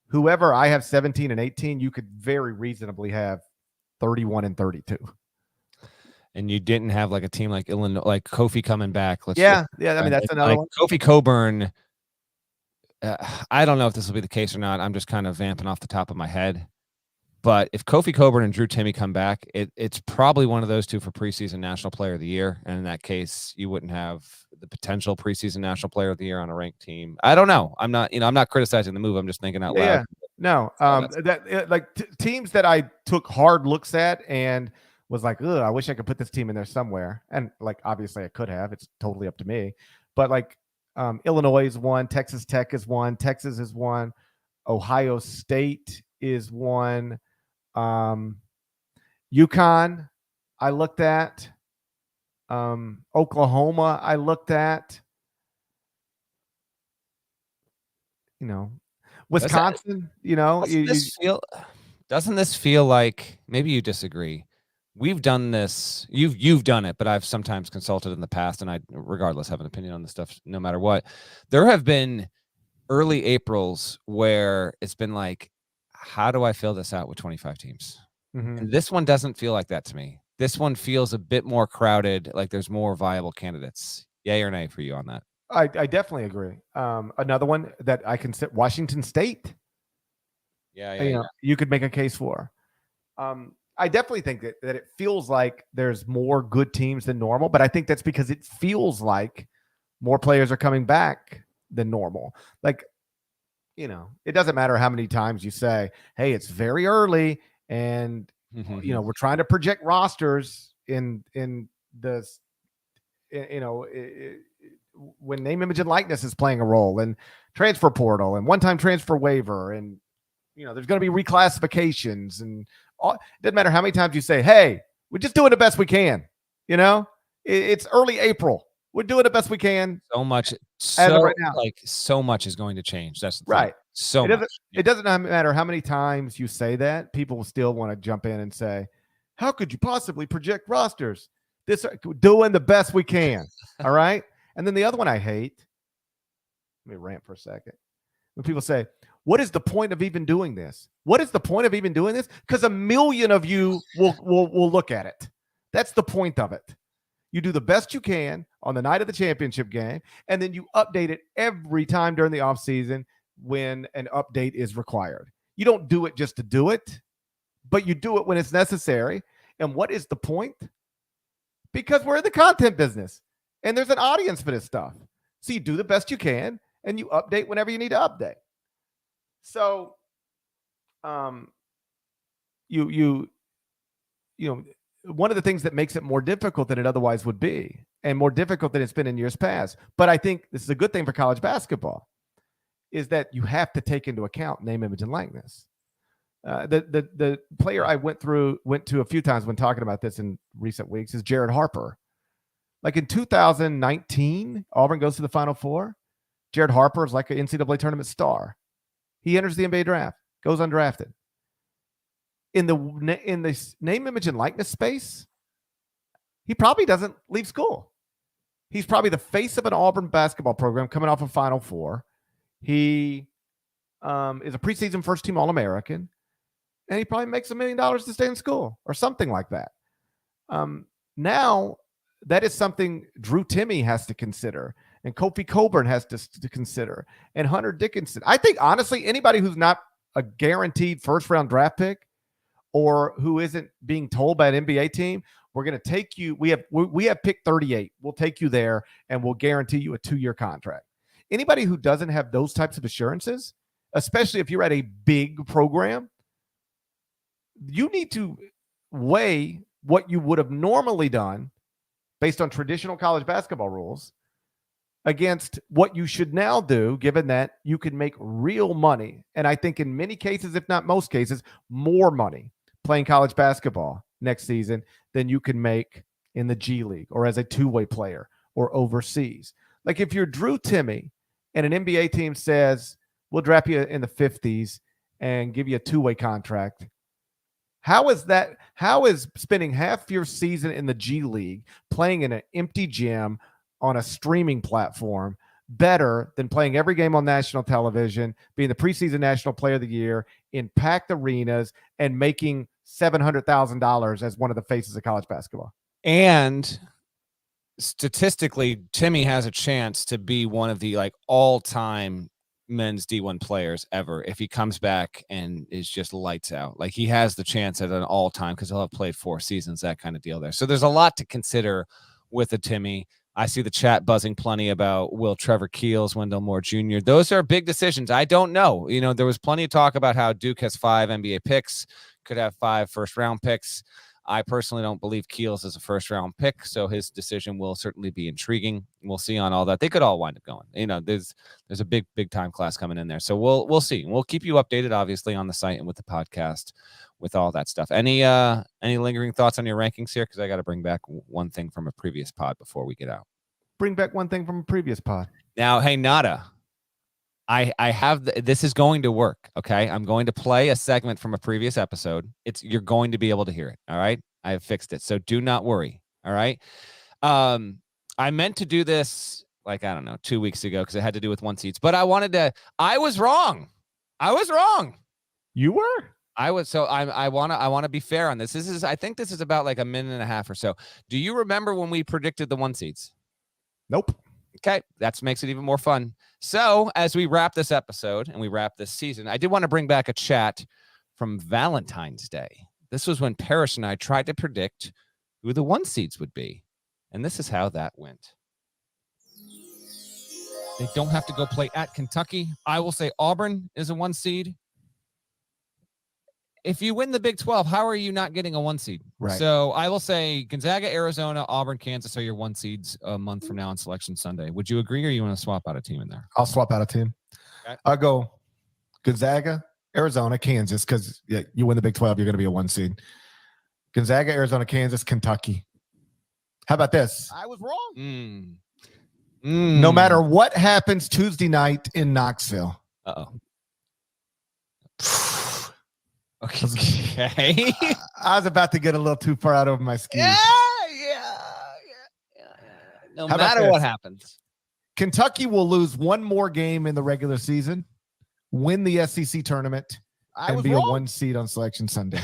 Speaker 1: whoever I have 17 and 18, you could very reasonably have 31 and 32.
Speaker 2: And you didn't have like a team like Illinois, like Kofi coming back.
Speaker 1: I mean, that's another one.
Speaker 2: Kofi Coburn. I don't know if this will be the case or not. I'm just kind of vamping off the top of my head. But if Kofi Coburn and Drew Timme come back, it's probably one of those 2 for preseason National Player of the Year. And in that case, you wouldn't have the potential preseason National Player of the Year on a ranked team. I don't know. I'm not criticizing the move. I'm just thinking out loud.
Speaker 1: Yeah. No. Teams that I took hard looks at and was like, ugh, I wish I could put this team in there somewhere. And like, obviously I could have. It's totally up to me. But like Illinois is 1, Texas Tech is 1, Texas is 1, Ohio State is 1. UConn, I looked at. Oklahoma, I looked at. Wisconsin.
Speaker 2: Doesn't this feel like, maybe you disagree? We've done this. You've done it, but I've sometimes consulted in the past, and I, regardless, have an opinion on this stuff no matter what. There have been early Aprils where it's been like, how do I fill this out with 25 teams? And this one doesn't feel like that to me. This one feels a bit more crowded, like there's more viable candidates. Yay or nay for you on that?
Speaker 1: I definitely agree. Another one that I can sit, Washington State.
Speaker 2: Yeah.
Speaker 1: You could make a case for. I definitely think that it feels like there's more good teams than normal, but I think that's because it feels like more players are coming back than normal. Like, it doesn't matter how many times you say, hey, it's very early and, we're trying to project rosters in this, when name, image, and likeness is playing a role, and transfer portal and one-time transfer waiver, and, there's going to be reclassifications, and it doesn't matter how many times you say, hey, we're just doing the best we can. It's early April. We're doing the best we can.
Speaker 2: So much is going to change. That's the
Speaker 1: right.
Speaker 2: Thing.
Speaker 1: It doesn't matter how many times you say that. People will still want to jump in and say, how could you possibly project rosters? Doing the best we can. All right. And then the other one I hate, let me rant for a second. When people say, what is the point of even doing this? What is the point of even doing this? Because 1 million of you will look at it. That's the point of it. You do the best you can on the night of the championship game, and then you update it every time during the offseason when an update is required. You don't do it just to do it, but you do it when it's necessary. And what is the point? Because we're in the content business, and there's an audience for this stuff. So you do the best you can, and you update whenever you need to update. So, one of the things that makes it more difficult than it otherwise would be, and more difficult than it's been in years past, but I think this is a good thing for college basketball, is that you have to take into account name, image, and likeness. The player I went to a few times when talking about this in recent weeks is Jared Harper. Like in 2019, Auburn goes to the Final Four. Jared Harper is like an NCAA tournament star. He enters the NBA draft, goes undrafted. In the name, image, and likeness space, he probably doesn't leave school. He's probably the face of an Auburn basketball program coming off a Final Four. He is a preseason first-team All-American, and he probably makes $1 million to stay in school or something like that. Now, that is something Drew Timme has to consider, and Kofi Coburn has to consider, and Hunter Dickinson. I think, honestly, anybody who's not a guaranteed first-round draft pick or who isn't being told by an NBA team, we're going to take you. We have pick 38. We'll take you there, and we'll guarantee you a 2-year contract. Anybody who doesn't have those types of assurances, especially if you're at a big program, you need to weigh what you would have normally done based on traditional college basketball rules against what you should now do, given that you can make real money. And I think in many cases, if not most cases, more money playing college basketball next season than you can make in the G League or as a two-way player or overseas. Like if you're Drew Timme and an NBA team says, we'll draft you in the 50s and give you a two-way contract, how is spending half your season in the G League playing in an empty gym on a streaming platform better than playing every game on national television, being the preseason national player of the year in packed arenas and making $700,000 as one of the faces of college basketball?
Speaker 2: And statistically, Timme has a chance to be one of the all-time men's D1 players ever if he comes back and is just lights out. Like he has the chance at an all-time because he'll have played 4 seasons, that kind of deal there. So there's a lot to consider with a Timme. I see the chat buzzing plenty about will Trevor Keels, Wendell Moore Jr. Those are big decisions. I don't know. There was plenty of talk about how Duke has 5 NBA picks, could have 5 first-round picks. I personally don't believe Keels is a first-round pick, so his decision will certainly be intriguing. We'll see on all that. They could all wind up going. There's a big time class coming in there, so we'll see. We'll keep you updated, obviously, on the site and with the podcast, with all that stuff. Any lingering thoughts on your rankings here? Because I got to bring back one thing from a previous pod before we get out.
Speaker 1: Bring back one thing from a previous pod.
Speaker 2: Now, hey, Nada. I have this is going to work. Okay. I'm going to play a segment from a previous episode. You're going to be able to hear it. All right. I have fixed it. So do not worry. All right. I meant to do this 2 weeks ago because it had to do with 1 seeds, but I was wrong.
Speaker 1: You were?
Speaker 2: I was. So I want to be fair on this. I think this is about a minute and a half or so. Do you remember when we predicted the 1 seeds?
Speaker 1: Nope.
Speaker 2: Okay, that makes it even more fun. So as we wrap this episode and we wrap this season, I did want to bring back a chat from Valentine's Day. This was when Parrish and I tried to predict who the 1 seeds would be. And this is how that went. They don't have to go play at Kentucky. I will say Auburn is a 1 seed. If you win the Big 12, how are you not getting a 1 seed?
Speaker 1: Right.
Speaker 2: So I will say Gonzaga, Arizona, Auburn, Kansas are your 1 seeds a month from now on Selection Sunday. Would you agree, or you want to swap out a team in there?
Speaker 1: I'll swap out a team.
Speaker 2: Okay.
Speaker 1: I'll go Gonzaga, Arizona, Kansas, because you win the Big 12, you're going to be a 1 seed. Gonzaga, Arizona, Kansas, Kentucky. How about this? I was wrong. No matter what happens Tuesday night in Knoxville.
Speaker 2: Uh-oh. Okay.
Speaker 1: I was about to get a little too far out over my skis.
Speaker 2: Yeah. No matter what happens.
Speaker 1: Kentucky will lose one more game in the regular season, win the SEC tournament, and be a 1 seed on Selection Sunday.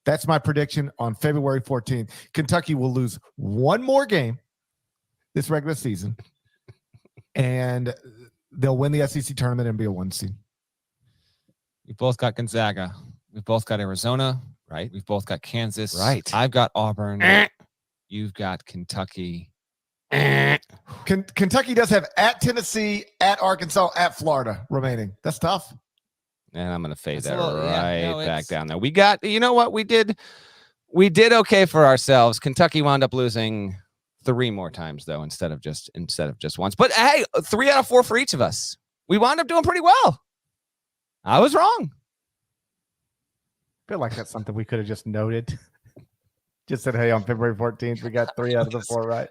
Speaker 1: That's my prediction on February 14th. Kentucky will lose one more game this regular season, and they'll win the SEC tournament and be a 1 seed.
Speaker 2: We've both got Gonzaga. We've both got Arizona, right? We've both got Kansas.
Speaker 1: Right.
Speaker 2: I've got Auburn. You've got Kentucky.
Speaker 1: Kentucky does have at Tennessee, at Arkansas, at Florida remaining. That's tough.
Speaker 2: And I'm going to fade that back down there. We got, you know what? We did okay for ourselves. Kentucky wound up losing 3 more times, though, instead of just once. But hey, 3 out of 4 for each of us. We wound up doing pretty well. I was wrong.
Speaker 1: I feel like that's something we could have just noted. Just said, hey, on February 14th, we got 3 out of the 4 right.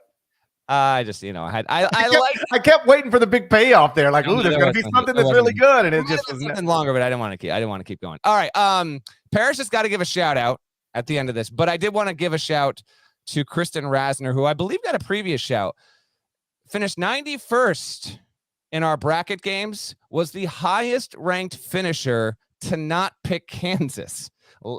Speaker 2: I just,
Speaker 1: I kept waiting for the big payoff there. Like, ooh, there's going to be something that's really good. And it just was
Speaker 2: something longer, but I didn't want to keep going. All right. Parrish has got to give a shout out at the end of this, but I did want to give a shout to Kristen Rasner, who I believe got a previous shout. Finished 91st in our bracket games, was the highest ranked finisher to not pick Kansas.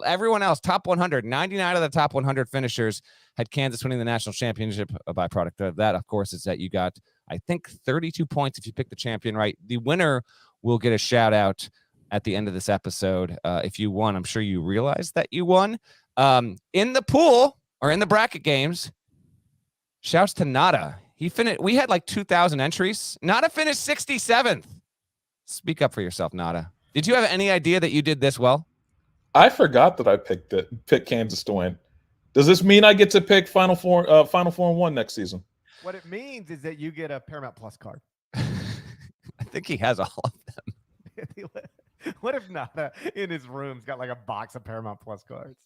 Speaker 2: Everyone else, top 100, 99 of the top 100 finishers had Kansas winning the national championship. A byproduct of that, of course, is that you got, I think, 32 points if you pick the champion right. The winner will get a shout out at the end of this episode. If you won, I'm sure you realize that you won. In the pool or in the bracket games, shouts to Nada. We had like 2,000 entries. Nada finished 67th. Speak up for yourself, Nada. Did you have any idea that you did this well?
Speaker 5: I forgot that I picked Kansas to win. Does this mean I get to pick Final Four and 1 next season?
Speaker 1: What it means is that you get a Paramount Plus card.
Speaker 2: I think he has all of them.
Speaker 1: What if Nada in his room's got like a box of Paramount Plus cards?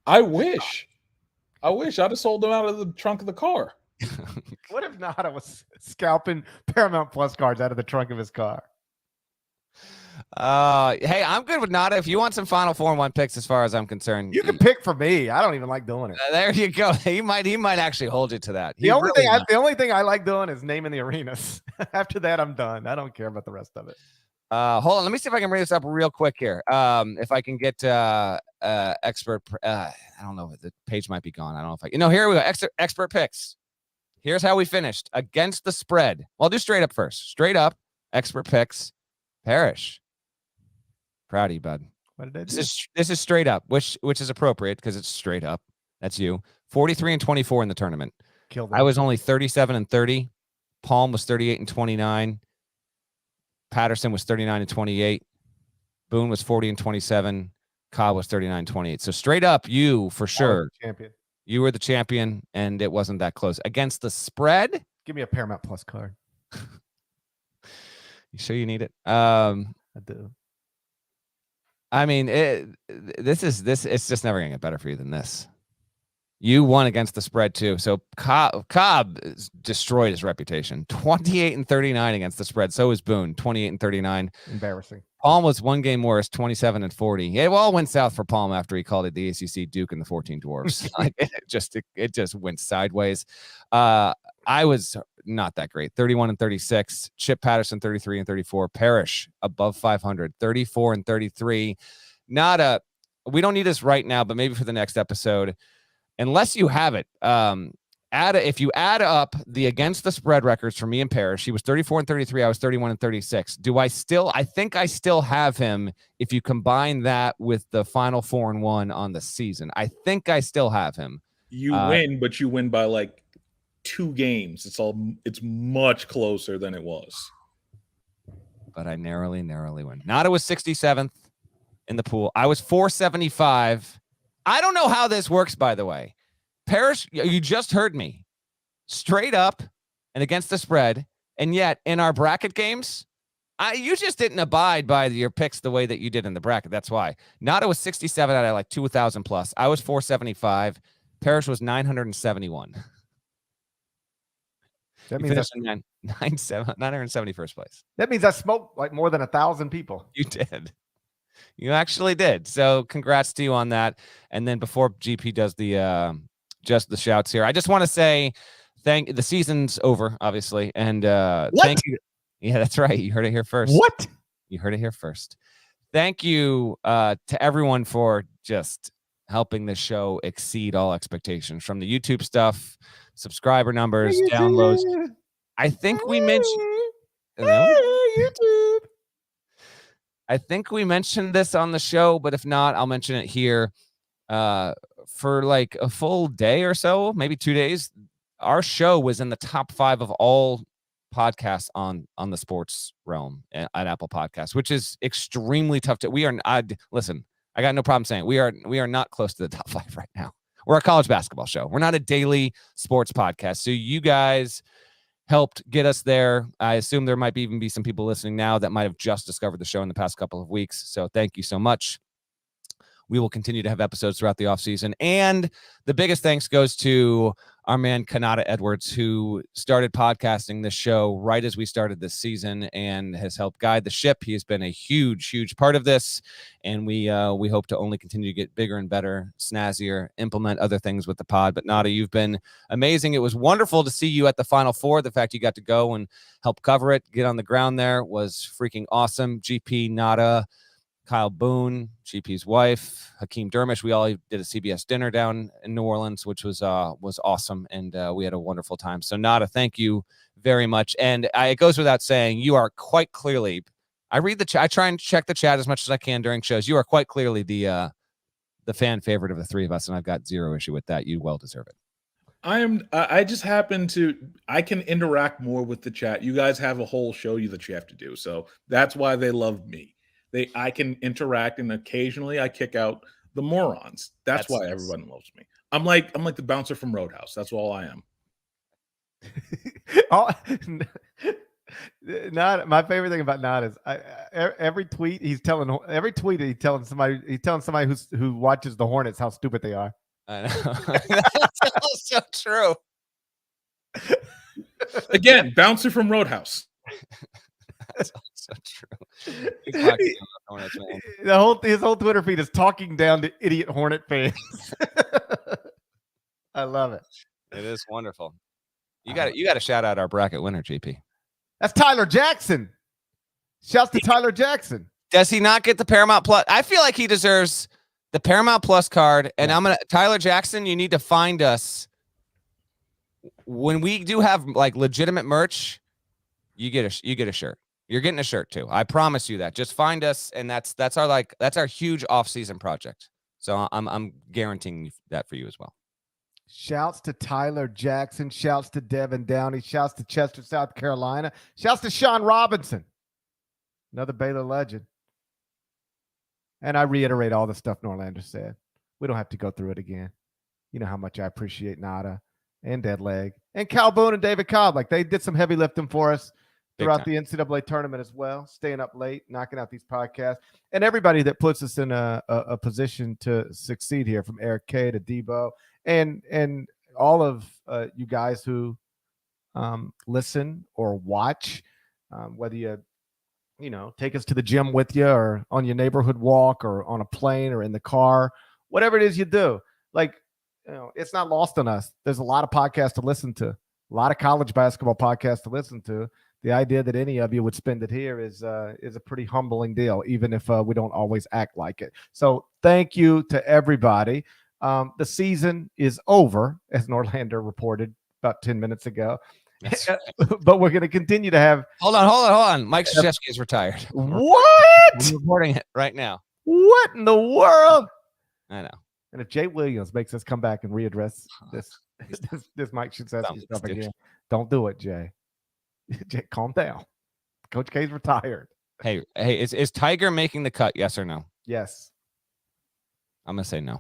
Speaker 5: I wish. I'd have sold them out of the trunk of the car.
Speaker 1: What if Nada was scalping Paramount Plus cards out of the trunk of his car?
Speaker 2: Hey, I'm good with Nada. If you want some Final Four and 1 picks, as far as I'm concerned,
Speaker 1: you can pick for me. I don't even like doing it.
Speaker 2: There you go. He might actually hold you to that.
Speaker 1: The only thing I like doing is naming the arenas. After that, I'm done. I don't care about the rest of it.
Speaker 2: Hold on. Let me see if I can bring this up real quick here. If I can get expert. I don't know. The page might be gone. I don't know if I. Here we go. Expert picks. Here's how we finished against the spread. Well, I'll do straight up first. Straight up. Expert picks. Parrish. Proud of you, bud.
Speaker 1: What did I do?
Speaker 2: This is straight up, which is appropriate because it's straight up. That's you. 43-24 in the tournament.
Speaker 1: Killed
Speaker 2: I was only 37-30. Palm was 38-29. Patterson was 39-28. Boone was 40-27. Cobb was 39-28. So straight up, you for sure.
Speaker 1: Champion.
Speaker 2: You were the champion, and it wasn't that close. Against the spread,
Speaker 1: give me a Paramount Plus card.
Speaker 2: You sure you need it?
Speaker 1: I do.
Speaker 2: I mean, it's just never gonna get better for you than this. You won against the spread too. So Cobb destroyed his reputation. 28-39 against the spread. So is Boone, 28-39.
Speaker 1: Embarrassing.
Speaker 2: Palm was 1 game worse, 27-40. It all went south for Palm after he called it the ACC Duke and the 14 Dwarfs. it just went sideways. I was not that great. 31-36. Chip Patterson, 33-34. Parrish above 500. 34-33. We don't need this right now, but maybe for the next episode. Unless you have it, if you add up the against the spread records for me and Parrish, he was 34-33. I was 31-36. I think I still have him. If you combine that with the Final 4 and 1 on the season, I think I still have him.
Speaker 5: You win, but you win by like 2 games. It's much closer than it was.
Speaker 2: But I narrowly win. Nada was 67th in the pool. I was 475. I don't know how this works, by the way. Parrish, you just heard me. Straight up and against the spread. And yet, in our bracket games, you just didn't abide by your picks the way that you did in the bracket. That's why. Nada was 67 out of like 2,000 plus. I was 475. Parrish was 971.
Speaker 1: That means
Speaker 2: that's 971st place.
Speaker 1: That means I smoked like more than 1,000 people.
Speaker 2: You did. You actually did. So congrats to you on that. And then before GP does the just the shouts here, I just want to say the season's over, obviously. And thank you. Yeah, that's right. You heard it here first.
Speaker 1: What?
Speaker 2: You heard it here first. Thank you to everyone for just helping this show exceed all expectations, from the YouTube stuff, subscriber numbers, downloads. I think we mentioned YouTube. I think we mentioned this on the show, but if not, I'll mention it here. For like a full day or so, maybe 2 days, our show was in the top 5 of all podcasts on the sports realm at Apple Podcasts, which is extremely tough to. Listen, I got no problem saying it. We are not close to the top 5 right now. We're a college basketball show. We're not a daily sports podcast. So you guys helped get us there. I assume there might even be some people listening now that might have just discovered the show in the past couple of weeks. So thank you so much. we will continue to have episodes throughout the offseason. And the biggest thanks goes to our man Kanata Edwards, who started podcasting this show right as we started this season and has helped guide the ship. He has been a huge part of this, and we hope to only continue to get bigger and better, snazzier, implement other things with the pod. But Nada, you've been amazing. It was wonderful to see you at the Final Four. The fact you got to go and help cover it, get on the ground there was freaking awesome. GP, Nada, Kyle Boone, GP's wife, Hakeem Dermish. We all did a CBS dinner down in New Orleans, which was awesome, and we had a wonderful time. So, Nada, thank you very much. And it goes without saying, you are quite clearly. I read the chat. I try and check the chat as much as I can during shows. You are quite clearly the fan favorite of the three of us, and I've got zero issue with that. You well deserve it.
Speaker 5: I just happen to. I can interact more with the chat. You guys have a whole show that you have to do, so that's why they love me. I can interact, and occasionally I kick out the morons. That's why everyone loves me. I'm like the bouncer from Roadhouse. That's all I am.
Speaker 1: Not my favorite thing about Not is every tweet he's telling somebody who watches the Hornets how stupid they are.
Speaker 2: I know. That's so true.
Speaker 5: Again, bouncer from Roadhouse.
Speaker 2: That's so true.
Speaker 1: His whole Twitter feed is talking down to idiot Hornet fans. I love it.
Speaker 2: It is wonderful. You got to shout out our bracket winner, GP.
Speaker 1: That's Tyler Jackson. Shouts to Tyler Jackson.
Speaker 2: Does he not get the Paramount Plus? I feel like he deserves the Paramount Plus card. And Tyler Jackson, you need to find us when we do have like legitimate merch. You get a shirt. You're getting a shirt too. I promise you that. Just find us, and that's our huge off-season project. So I'm guaranteeing that for you as well.
Speaker 1: Shouts to Tyler Jackson. Shouts to Devin Downey. Shouts to Chester, South Carolina. Shouts to Sean Robinson, another Baylor legend. And I reiterate all the stuff Norlander said. We don't have to go through it again. You know how much I appreciate Nada and Deadleg and Cal Boone and David Cobb. Like, they did some heavy lifting for us throughout the NCAA tournament as well, staying up late, knocking out these podcasts, and everybody that puts us in a position to succeed here, from Eric K to Debo, and all of you guys who listen or watch, whether you take us to the gym with you, or on your neighborhood walk, or on a plane, or in the car, whatever it is you do. Like, it's not lost on us. There's a lot of podcasts to listen to, a lot of college basketball podcasts to listen to. The idea that any of you would spend it here is a pretty humbling deal, even if we don't always act like it. So thank you to everybody. The season is over, as Norlander reported about 10 minutes ago. But we're going to continue to have.
Speaker 2: Hold on. Mike Krzyzewski is retired.
Speaker 1: What?
Speaker 2: We're reporting it right now.
Speaker 1: What in the world?
Speaker 2: I know.
Speaker 1: And if Jay Williams makes us come back and readdress this Mike Krzyzewski stuff again, don't do it, Jay. Jay, calm down. Coach K's retired.
Speaker 2: Hey, is Tiger making the cut? Yes or no?
Speaker 1: Yes.
Speaker 2: I'm gonna say no.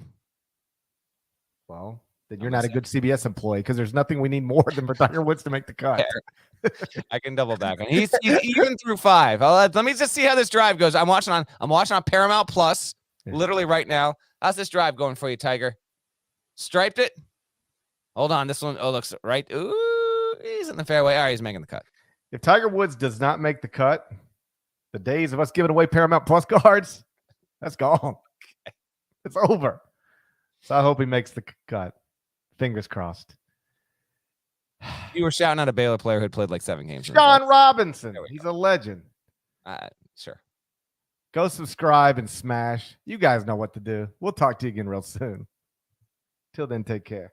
Speaker 1: Well, then you're not a good CBS employee, because there's nothing we need more than for Tiger Woods to make the cut.
Speaker 2: I can double back on. He's even through 5. Let me just see how this drive goes. I'm watching on Paramount Plus literally right now. How's this drive going for you, Tiger? Striped it. Hold on, this one. Oh, looks right. Ooh, he's in the fairway. All right, he's making the cut.
Speaker 1: If Tiger Woods does not make the cut, the days of us giving away Paramount Plus cards, that's gone. It's over. So I hope he makes the cut. Fingers crossed.
Speaker 2: You were shouting out a Baylor player who had played like 7 games.
Speaker 1: Sean Robinson. He's a legend.
Speaker 2: Sure.
Speaker 1: Go subscribe and smash. You guys know what to do. We'll talk to you again real soon. Till then, take care.